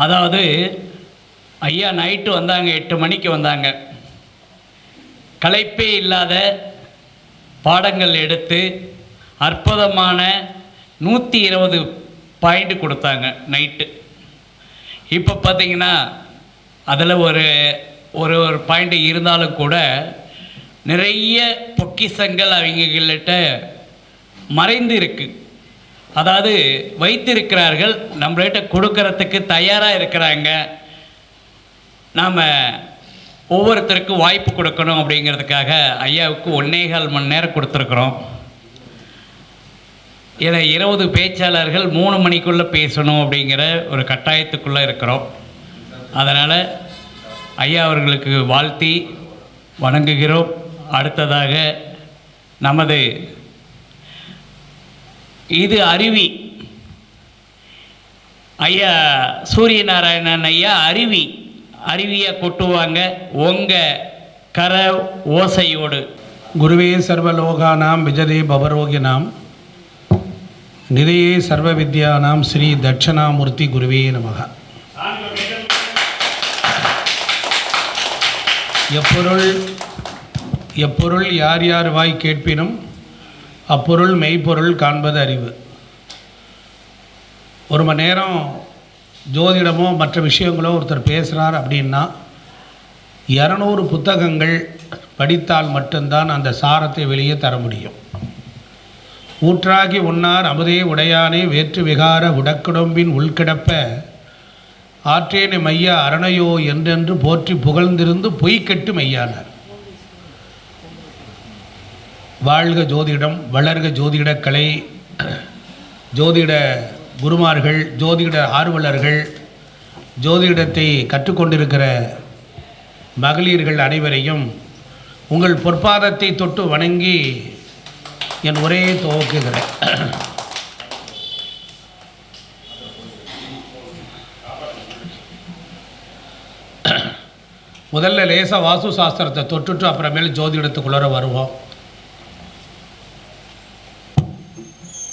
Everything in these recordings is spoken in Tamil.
அதாவது ஐயா நைட்டு வந்தாங்க, 8 மணிக்கு வந்தாங்க. களைப்பே இல்லாத பாடங்கள் எடுத்து அற்புதமான 120 பாயிண்ட் கொடுத்தாங்க நைட்டு. இப்போ பார்த்திங்கன்னா அதில் ஒரு ஒரு ஒரு பாயிண்ட் இருந்தாலும் கூட நிறைய பொக்கிஷங்கள் அவங்கக்கிட்ட மறைந்து இருக்குது. அதாவது வைத்திருக்கிறார்கள், நம்மள்கிட்ட கொடுக்கறதுக்கு தயாராக இருக்கிறாங்க. நாம் ஒவ்வொருத்தருக்கும் வாய்ப்பு கொடுக்கணும் அப்படிங்கிறதுக்காக ஐயாவுக்கு 1.25 மணி நேரம் கொடுத்துருக்குறோம். இதை 20 பேச்சாளர்கள் 3 மணிக்குள்ளே பேசணும் அப்படிங்கிற ஒரு கட்டாயத்துக்குள்ளே இருக்கிறோம். அதனால் ஐயா அவர்களுக்கு வாழ்த்தி வணங்குகிறோம். அடுத்ததாக நமது இது அருவி ஐயா சூரியநாராயணன் ஐயா அருவியை கொட்டுவாங்க உங்கள் கர ஓசையோடு. குருவே சர்வலோகானாம் விஜதே பவரோகினாம் நிதையே சர்வ வித்யானாம் ஸ்ரீ தட்சணாமூர்த்தி குருவே நமக. எப்பொருள் யார் யார் வாய் கேட்பினும் அப்பொருள் மெய்ப்பொருள் காண்பது அறிவு. ஒரு மணி நேரம் ஜோதிடமோ மற்ற விஷயங்களோ ஒருத்தர் பேசுகிறார் அப்படின்னா 200 புத்தகங்கள் படித்தால் மட்டும்தான் அந்த சாரத்தை வெளியே தர முடியும். ஊற்றாகி உண்ணார் அமுதே உடையானே வேற்று விகார உடக்குடம்பின் உள்கிடப்ப ஆற்றேனை மையா அரணையோ என்றென்று போற்றி புகழ்ந்திருந்து பொய்க்கெட்டு மெய்யானார். வாழ்க ஜோதிடம், வளர்க ஜோதிடக்கலை. ஜோதிட குருமார்கள், ஜோதிட ஆர்வலர்கள், ஜோதிடத்தை கற்றுக்கொண்டிருக்கிற மகளிர்கள் அனைவரையும் உங்கள் பொற்பாதத்தை தொட்டு வணங்கி என் உரையை துவக்குகிறேன். முதல்ல லேசாக வாஸ்து சாஸ்திரத்தை தொட்டுட்டு அப்புறமேல் ஜோதிடத்துக்குள்ளே வருவோம்.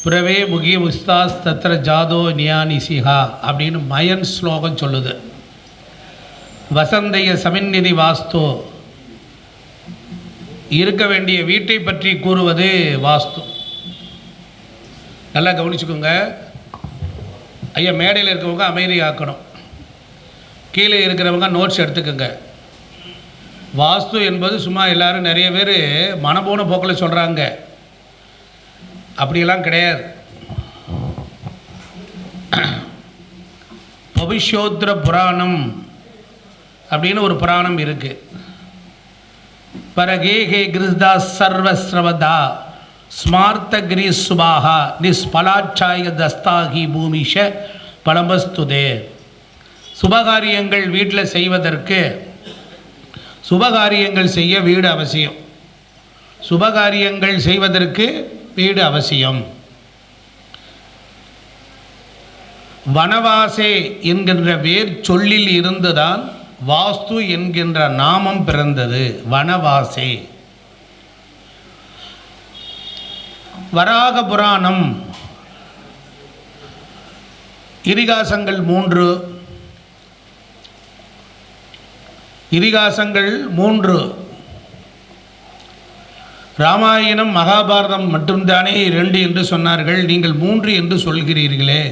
புறவே முகிய உஸ்தாஸ் தத்ர ஜாதோ நியானிசிஹா அப்படின்னு மயன் ஸ்லோகம் சொல்லுது. வசந்தைய சமின்நிதி வாஸ்து, இருக்க வேண்டிய வீட்டை பற்றி கூறுவது வாஸ்து. நல்லா கவனிச்சுக்கோங்க ஐயா. மேடையில் இருக்கிறவங்க அமைதி ஆக்கணும், கீழே இருக்கிறவங்க நோட்ஸ் எடுத்துக்கோங்க. வாஸ்து என்பது சும்மா எல்லாரும் நிறைய பேர் மனப்போன போக்கில் சொல்கிறாங்க, அப்படியெல்லாம் கிடையாது. பவிஷ்யோத்திர புராணம் அப்படின்னு ஒரு புராணம் இருக்குது. பரகேகே கிருஷ்தா சர்வஸ்ரவதா ஸ்மார்த்த கிரீஸ் சுபாகா நிஸ்பலாட்சாய தஸ்தாகி பூமிஷ பலமஸ்துதே. சுபகாரியங்கள் வீட்டில் செய்வதற்கு சுபகாரியங்கள் செய்ய வீடு அவசியம். சுபகாரியங்கள் செய்வதற்கு வீடு அவசியம். வனவாசே என்கின்ற வேர் சொல்லில் இருந்துதான் வாஸ்து என்கின்ற நாமம் பிறந்தது. வனவாசே. வராக புராணம் இதிகாசங்கள் 3. ராமாயணம் மகாபாரதம் மட்டும்தானே 2 என்று சொன்னார்கள், நீங்கள் 3 என்று சொல்கிறீர்களே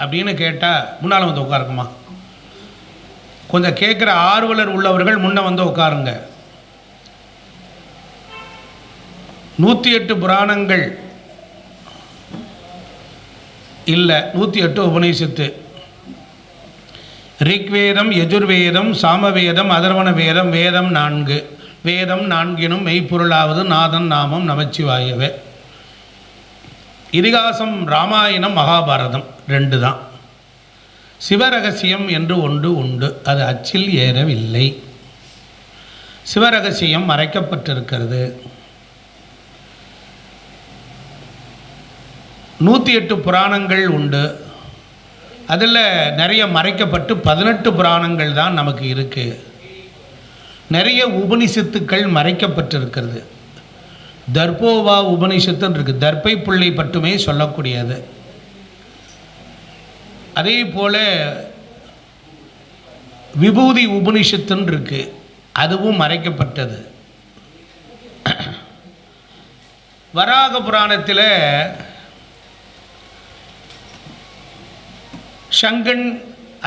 அப்படின்னு கேட்டால் முன்னால் வந்து உட்காருக்குமா. கொஞ்சம் கேட்குற ஆர்வலர் உள்ளவர்கள் முன்ன வந்து உட்காருங்க. 108 புராணங்கள் இல்லை, 108 உபநிஷத்து. ரிக்வேதம், யஜுர்வேதம், சாமவேதம், அதர்வண வேதம், வேதம் 4. வேதம் 4னும் மெய்ப்பொருளாவது நாதன் நாமம் நமச்சிவாயவே. இதிகாசம் ராமாயணம் மகாபாரதம் 2 தான். சிவரகசியம் என்று ஒன்று உண்டு, அது அச்சில் ஏறவில்லை. சிவரகசியம் மறைக்கப்பட்டிருக்கிறது. 108 புராணங்கள் உண்டு, அதில் நிறைய மறைக்கப்பட்டு 18 புராணங்கள் தான் நமக்கு இருக்குது. நிறைய உபனிஷத்துக்கள் மறைக்கப்பட்டிருக்கிறது. தர்போவா உபனிஷத்துன்னு இருக்குது, தர்பை புள்ளை மட்டுமே சொல்லக்கூடியது. அதே போல் விபூதி உபனிஷத்துன்னு இருக்கு, அதுவும் மறைக்கப்பட்டது. வராக புராணத்தில் சங்கன்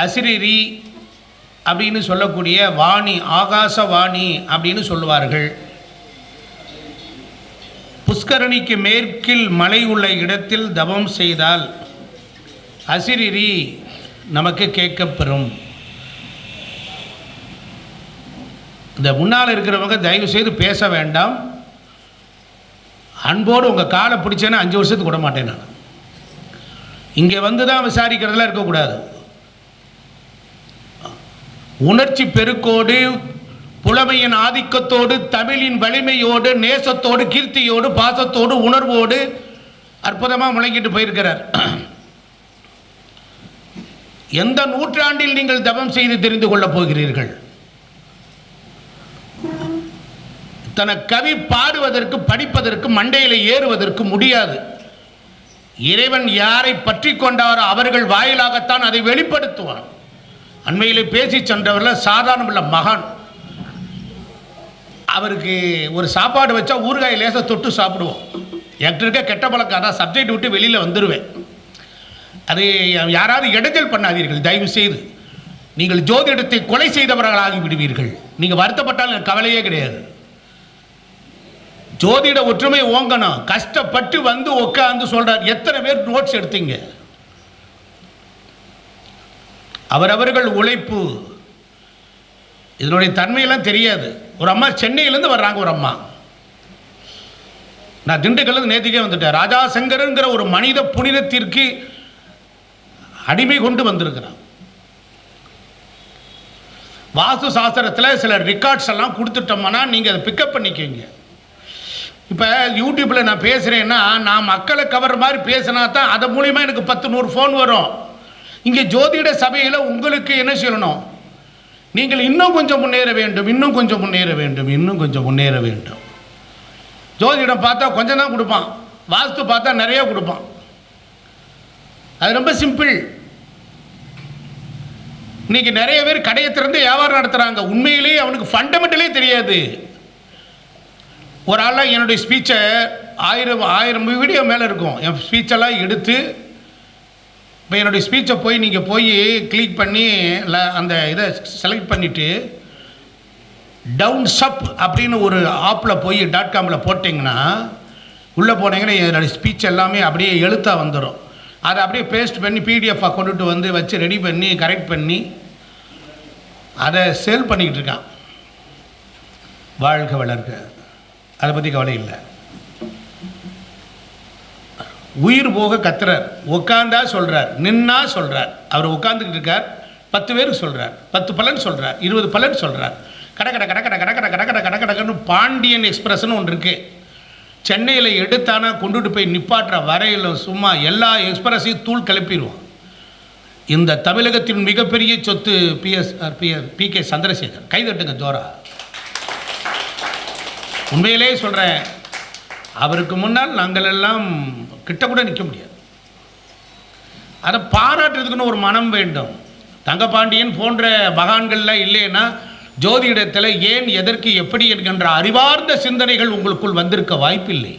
அசிரிரி அப்படின்னு சொல்லக்கூடிய வாணி, ஆகாச வாணி அப்படின்னு சொல்லுவார்கள். புஷ்கரணிக்கு மேற்கில் மலை உள்ள இடத்தில் தவம் செய்தால் அசிரிரி நமக்கு கேட்கப்பெறும். இந்த முன்னால் இருக்கிறவங்க தயவு செய்து பேச வேண்டாம். அன்போடு உங்கள் காலை பிடிச்சேன்னா 5 வருஷத்துக்கு விட மாட்டேன் நான். இங்கே வந்து தான் விசாரிக்கிறதுலாம் இருக்கக்கூடாது. உணர்ச்சி பெருக்கோடு, புலமையின் ஆதிக்கத்தோடு, தமிழின் வலிமையோடு, நேசத்தோடு, கீர்த்தியோடு, பாசத்தோடு, உணர்வோடு அற்புதமாக முழங்கிட்டு போயிருக்கிறார். எந்த நூற்றாண்டில் நீங்கள் தவம் செய்து தெரிந்து கொள்ளப் போகிறீர்கள்? தன கவி பாடுவதற்கு, படிப்பதற்கு, மண்டையில் ஏறுவதற்கு முடியாது. இறைவன் யாரை பற்றி கொண்டாரோ அவர்கள் வாயிலாகத்தான் அதை வெளிப்படுத்துவான். அண்மையில் பேசி சென்றவர்கள் சாதாரண மகான். அவருக்கு ஒரு சாப்பாடு வச்சா ஊறுகாய் லேசாக தொட்டு சாப்பிடுவோம். என்கிட்ட இருக்க கெட்ட பழக்கம், அதான் சப்ஜெக்ட் விட்டு வெளியில் வந்துடுவேன். அது யாராவது இடைஞ்சல் பண்ணாதீர்கள் தயவு செய்து. நீங்கள் ஜோதிடத்தை கொலை செய்தவர்களாகி விடுவீர்கள். நீங்கள் வருத்தப்பட்டால் எனக்கு கவலையே கிடையாது. ஜோதிட ஒற்றுமை ஓங்கணும். கஷ்டப்பட்டு வந்து உட்காந்து சொல்றார். எத்தனை பேர் நோட்ஸ் எடுத்தீங்க? அவரவர்கள் உழைப்பு. இதனுடைய தன்மையெல்லாம் தெரியாது. ஒரு அம்மா சென்னையிலேருந்து வர்றாங்க. ஒரு அம்மா, நான் திண்டுக்கல்ல நேற்றுக்கே வந்துட்டேன். ராஜா சங்கரங்கிற ஒரு மனித புனிதத்திற்கு அடிமை கொண்டு வந்திருக்கிறான். வாஸ்து சாஸ்திரத்தில் சில ரெக்கார்ட்ஸ் எல்லாம் கொடுத்துட்டோம்னா நீங்கள் அதை பிக்கப் பண்ணிக்கோங்க. இப்போ யூடியூப்பில் நான் பேசுகிறேன்னா நான் மக்களை கவர்ற மாதிரி பேசினா தான் அது மூலிமா எனக்கு 10-100 ஃபோன் வரும். இங்கே ஜோதிட சபையில் உங்களுக்கு என்ன சொல்லணும்? நீங்கள் இன்னும் கொஞ்சம் முன்னேற வேண்டும், இன்னும் கொஞ்சம் முன்னேற வேண்டும், இன்னும் கொஞ்சம் முன்னேற வேண்டும். ஜோதிடம் பார்த்தா கொஞ்சம் தான் கொடுப்பான், வாஸ்து பார்த்தா நிறைய கொடுப்பான். அது ரொம்ப சிம்பிள். இன்னைக்கு நிறைய பேர் கடையை திறந்து வியாபாரம் நடத்துகிறாங்க. உண்மையிலேயே அவனுக்கு ஃபண்டமெண்டலே தெரியாது. ஒரு ஆள் என்னுடைய ஸ்பீச்சை 1000 வீடியோ மேலே இருக்கும். என் ஸ்பீச்செல்லாம் எடுத்து இப்போ என்னுடைய ஸ்பீச்சை போய் நீங்கள் போய் கிளிக் பண்ணி அந்த இதை செலக்ட் பண்ணிவிட்டு டவுன் சப் அப்படின்னு ஒரு ஆப்பில் போய் .comமில் போட்டிங்கன்னா, உள்ளே போனீங்கன்னா என்னுடைய ஸ்பீச் எல்லாமே அப்படியே எழுத்தாக வந்துடும். அதை அப்படியே பேஸ்ட் பண்ணி பிடிஎஃபாக கொண்டுட்டு வந்து வச்சு ரெடி பண்ணி கரெக்ட் பண்ணி அதை சேல் பண்ணிக்கிட்டு இருக்கான். வாழ்க வளர்க, அதை பற்றி கவலை இல்லை. உயிர் போக கத்துறார். உட்காந்தா சொல்கிறார், நின்னா சொல்கிறார். அவர் உட்காந்துக்கிட்டு இருக்கார். 10 பேருக்கு சொல்கிறார், 10 பலன் சொல்கிறார், 20 பலன் சொல்கிறார். கடக்கடை கடக்கடை கடக்கடை கடக்கடை கடக்கடன்னு பாண்டியன் எக்ஸ்பிரஸ்ன்னு ஒன்று இருக்குது. சென்னையில் எடுத்தானா கொண்டுட்டு போய் நிப்பாட்டுற வரையில் சும்மா எல்லா எக்ஸ்பிரஸையும் தூள் கிளப்பிடுவோம். இந்த தமிழகத்தின் மிகப்பெரிய சொத்து PK சந்திரசேகர். கைதட்டுங்க ஜோரா. உண்மையிலே சொல்கிறேன், அவருக்கு முன்னால் நாங்கள் எல்லாம் கிட்ட கூட நிற்க முடியாது. அதை பாராட்டுறதுக்குன்னு ஒரு மனம் வேண்டும். தங்கபாண்டியன் போன்ற மகான்கள்லாம் இல்லைன்னா ஜோதிடத்தில் ஏன், எதற்கு, எப்படி என்கின்ற அறிவார்ந்த சிந்தனைகள் உங்களுக்குள் வந்திருக்க வாய்ப்பில்லை.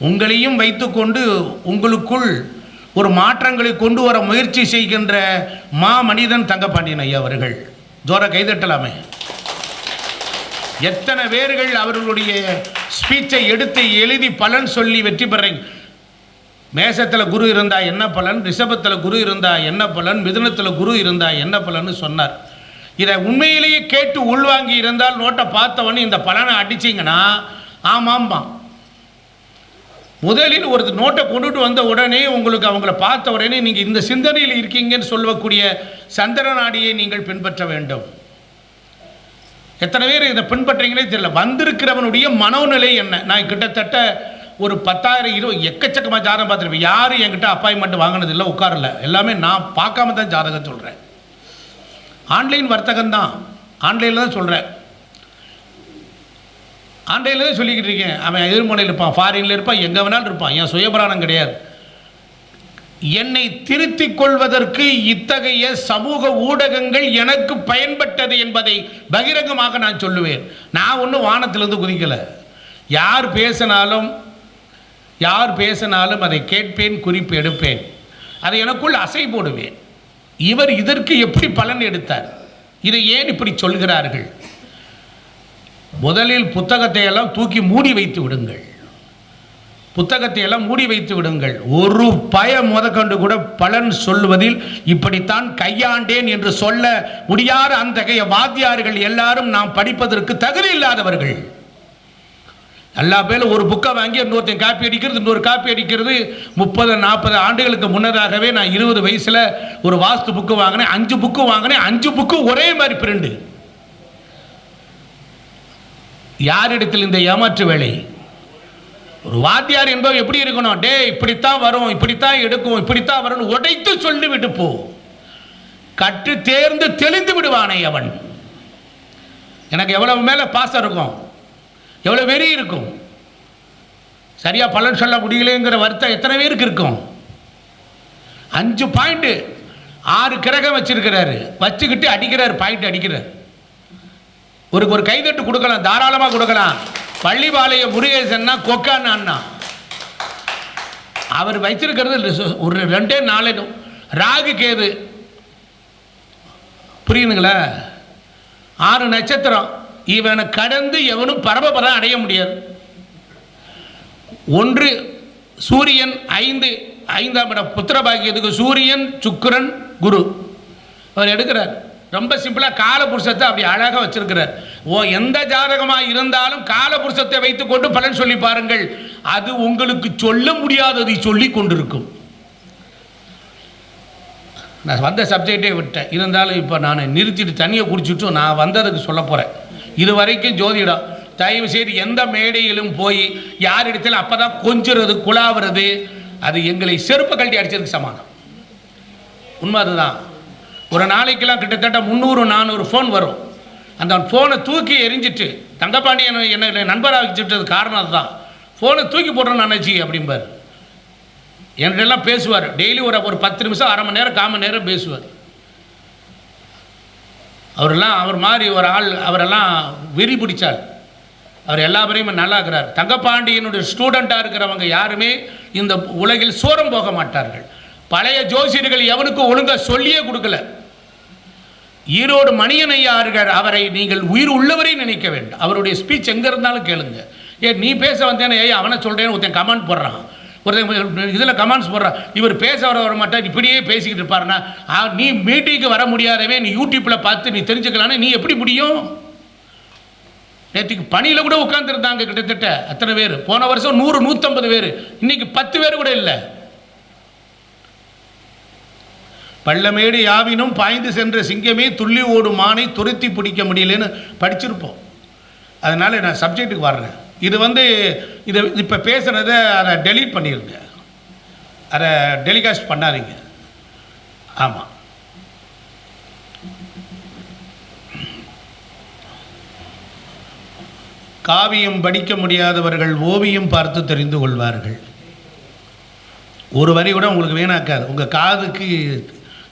உங்களையும் வைத்துக்கொண்டு உங்களுக்குள் ஒரு மாற்றங்களை கொண்டு வர முயற்சி செய்கின்ற மனிதன் தங்கபாண்டியன் ஐயா அவர்கள். ஜோர கைதட்டலாமே. எத்தனை பேர்கள் அவர்களுடைய ஸ்பீச்சை எடுத்து எழுதி பலன் சொல்லி வெற்றி பெறீங்க. மேசத்தில் குரு இருந்தால் என்ன பலன், ரிஷபத்தில் குரு இருந்தால் என்ன பலன், மிதுனத்தில் குரு இருந்தால் என்ன பலன்னு சொன்னார். இதை உண்மையிலேயே கேட்டு உள்வாங்கி இருந்தால் நோட்டை பார்த்தவொன்னே இந்த பலனை அடிச்சிங்கன்னா ஆமாம்பா. முதலில் ஒரு நோட்டை கொண்டுட்டு வந்த உடனே உங்களுக்கு அவங்கள பார்த்த உடனே நீங்கள் இந்த சிந்தனையில் இருக்கீங்கன்னு சொல்லக்கூடிய சந்திரநாடியை நீங்கள் பின்பற்ற வேண்டும். எத்தனை பேர் இதை பின்பற்றீங்களே தெரியல. வந்திருக்கிறவனுடைய மனோநிலை என்ன? நான் கிட்டத்தட்ட ஒரு 10,000-20 எக்கச்சக்கமாக ஜாதகம் பார்த்துருப்பேன். யாரும் என்கிட்ட அப்பாயின்மெண்ட் வாங்கினது இல்லை, உட்காரல. எல்லாமே நான் பார்க்காம தான் ஜாதகம் சொல்கிறேன். ஆன்லைன் வர்த்தகம் தான், ஆன்லைனில் தான் சொல்கிறேன். ஆன்லைனில் தான் சொல்லிக்கிட்டு இருக்கேன். அவன் எதிர்முனையில் இருப்பான், ஃபாரினில் இருப்பான், எங்கே வேணாலும் இருப்பான். என் சுயபிராணம் கிடையாது. என்னை திருத்திக் கொள்வதற்கு இத்தகைய சமூக ஊடகங்கள் எனக்கு பயன்பட்டது என்பதை பகிரங்கமாக நான் சொல்லுவேன். நான் ஒன்றும் வானத்திலிருந்து குதிக்கலை. யார் பேசினாலும் அதை கேட்பேன், குறிப்பு எடுப்பேன், அதை எனக்குள் அசை போடுவேன். இவர் இதற்கு எப்படி பலன் எடுத்தார், இதை ஏன் இப்படி சொல்கிறார்கள்? முதலில் புத்தகத்தை எல்லாம் தூக்கி மூடி வைத்து விடுங்கள். ஒரு முதற்கொண்டு கூட பலன் சொல்வதில் இப்படித்தான் கையாண்டேன் என்று சொல்ல முடியாத அத்தகைய வாத்தியார்கள் எல்லாரும் நாம் படிப்பதற்கு தகுதி இல்லாதவர்கள். எல்லா பேரும் ஒரு புக்கை வாங்கி இன்னொருத்தன் காப்பி அடிக்கிறது 30-40 ஆண்டுகளுக்கு முன்னதாகவே நான் 20 வயசில் ஒரு வாஸ்து புக்கு வாங்கினேன், 5 புக்கு வாங்கினேன், 5 புக்கு ஒரே மாதிரி பிரிண்டு. யாரிடத்தில் இந்த ஏமாற்று வேலை? ஒரு வாத்தியார் என்பவர் எப்படி இருக்கணும்? இப்படித்தான் வரும், இப்படித்தான் எடுக்கும், இப்படித்தான் வரும் உடைத்து சொல்லி விட்டு போ. கற்று தேர்ந்து தெளிந்து விடுவானே அவன். எனக்கு எவ்வளவு மேல பாசம் இருக்கும், எவ்வளவு வெறி இருக்கும், சரியா பலன் சொல்ல முடியலங்கிற வருத்தம் எத்தனை பேருக்கு இருக்கும்? 5 பாயிண்ட் 6 கிரகம் வச்சிருக்கிறாரு, வச்சுக்கிட்டு அடிக்கிறார், பாயிண்ட் அடிக்கிறார். ஒரு கைதட்டு கொடுக்கலாம், தாராளமாக கொடுக்கலாம். பள்ளிபாளைய முருகேசன்னா கொக்கான அண்ணா அவர் வைத்திருக்கிறது ஒரு 2-4 ராகு கேது, புரியுதுங்களா? 6 நட்சத்திரம். இவனை கடந்து எவனும் பரமபதம் அடைய முடியாது. 1 சூரியன் 5ஆம் இடம் புத்திரபாகியத்துக்கு சூரியன், சுக்கிரன், குரு அவர் எடுக்கிறார். ரொம்ப சிம்பிளாக காலபுருஷத்தை அப்படி அழகாக வச்சிருக்கிறார். எந்த ஜாதகமாக இருந்தாலும் காலபுருஷத்தை வைத்துக்கொண்டு பலன் சொல்லி பாருங்கள், அது உங்களுக்கு சொல்ல முடியாததை சொல்லி கொண்டிருக்கும். நான் வந்த சப்ஜெக்டே விட்டேன், இருந்தாலும் இப்போ நான் நிறுத்திட்டு தண்ணியை குடிச்சிட்டு நான் வந்ததுக்கு சொல்ல போகிறேன். இது வரைக்கும் ஜோதிடம் தயவு செய்து எந்த மேடையிலும் போய் யாரிடத்தில் அப்போ தான் கொஞ்சிறது குழாவுறது, அது எங்களை செருப்பு கழட்டி அடித்ததுக்கு சமானம். உண்மை அதுதான். ஒரு நாளைக்கெல்லாம் கிட்டத்தட்ட 300-400 ஃபோன் வரும். அந்த ஃபோனை தூக்கி எரிஞ்சிட்டு, தங்கப்பாண்டியன் என்னை நண்பராக வச்சுட்டது காரணம் அதுதான். ஃபோனை தூக்கி போடுறேன் நினச்சி அப்படிம்பார். என்கிட்டலாம் பேசுவார். டெய்லி ஒரு 10 நிமிஷம், அரை மணி நேரம், 1/4 மணி நேரம் பேசுவார். அவர் மாதிரி ஒரு ஆள், அவரெல்லாம் வெறி பிடிச்சால் அவர் எல்லா பேரையும் நல்லா இருக்கிறார். தங்கப்பாண்டியனுடைய ஸ்டூடெண்ட்டாக இருக்கிறவங்க யாருமே இந்த உலகில் சோரம் போக மாட்டார்கள். பழைய ஜோசியர்கள் எவனுக்கும் ஒழுங்காக சொல்லியே கொடுக்கல. ஈரோடு மணியன் ஐயா இருக்கிறார், அவரை நீங்கள் உயிர் உள்ளவரை நினைக்க வேண்டும். அவருடைய ஸ்பீச் எங்கே இருந்தாலும் கேளுங்க. நீ பேச வந்தேன்னு அவனை சொல்கிறேன்னு ஒருத்தன் கமெண்ட் போடுறான், ஒருத்தன் இதில் கமெண்ட்ஸ் போடுறான், இவர் பேச வர மாட்டார், இப்படியே பேசிக்கிட்டு இருப்பாருன்னா நீ மீட்டிங்கு வர முடியாதவே நீ யூடியூப்பில் பார்த்து நீ தெரிஞ்சுக்கலான்னு நீ எப்படி முடியும்? நேற்றுக்கு பணியில் கூட உட்காந்துருந்தாங்க கிட்டத்தட்ட அத்தனை பேர். போன வருஷம் 100-150 பேர், இன்னைக்கு 10 பேர் கூட இல்லை. பள்ளமேடு யாவினும் பாய்ந்து சென்ற சிங்கமே துள்ளி ஓடும் மானை துரத்தி பிடிக்க முடியலன்னு படிச்சிருப்போம். அதனால் நான் சப்ஜெக்ட்டுக்கு வர்றேன். இது இப்போ பேசுனதை அதை டெலீட் பண்ணிடுங்க, அதை டெலிகாஸ்ட் பண்ணாதீங்க. ஆமாம், காவியம் படிக்க முடியாதவர்கள் ஓவியம் பார்த்து தெரிந்து கொள்வார்கள். ஒரு வரி கூட உங்களுக்கு வீணாக்காது, உங்கள் காதுக்கு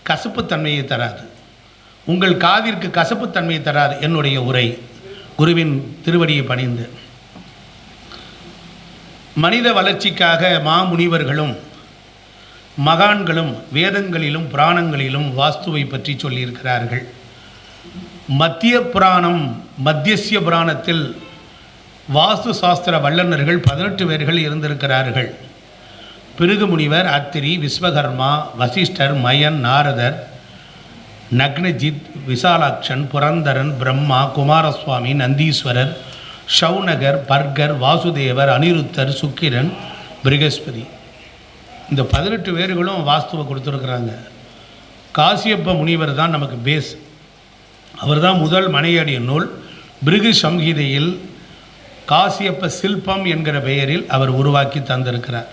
கசப்புத்தன்மையை தராது, உங்கள் காதிற்கு கசப்புத்தன்மையை தராது. என்னுடைய உரை குருவின் திருவடியை பணிந்து. மனித வளர்ச்சிக்காக மாமுனிவர்களும் மகான்களும் வேதங்களிலும் புராணங்களிலும் வாஸ்துவை பற்றி சொல்லியிருக்கிறார்கள். மத்திய புராணத்தில் வாஸ்து சாஸ்திர வல்லுநர்கள் 18 பேர்கள் இருந்திருக்கிறார்கள். பிருகு முனிவர், அத்திரி, விஸ்வகர்மா, வசிஷ்டர், மயன், நாரதர், நக்னஜித், விசாலாட்சன், புரந்தரன், பிரம்மா, குமாரசுவாமி, நந்தீஸ்வரர், ஷவுனகர், பர்கர், வாசுதேவர், அனிருத்தர், சுக்கிரன், பிருகஸ்பதி. இந்த 18 பேர்களும் வாஸ்துவை கொடுத்துருக்குறாங்க. காசியப்ப முனிவர் தான் நமக்கு பேஸ். அவர் தான் முதல் மனையடிய நூல் பிருகு சம்ஹிதையில் காசியப்ப சில்பம் என்கிற பெயரில் அவர் உருவாக்கி தந்திருக்கிறார்.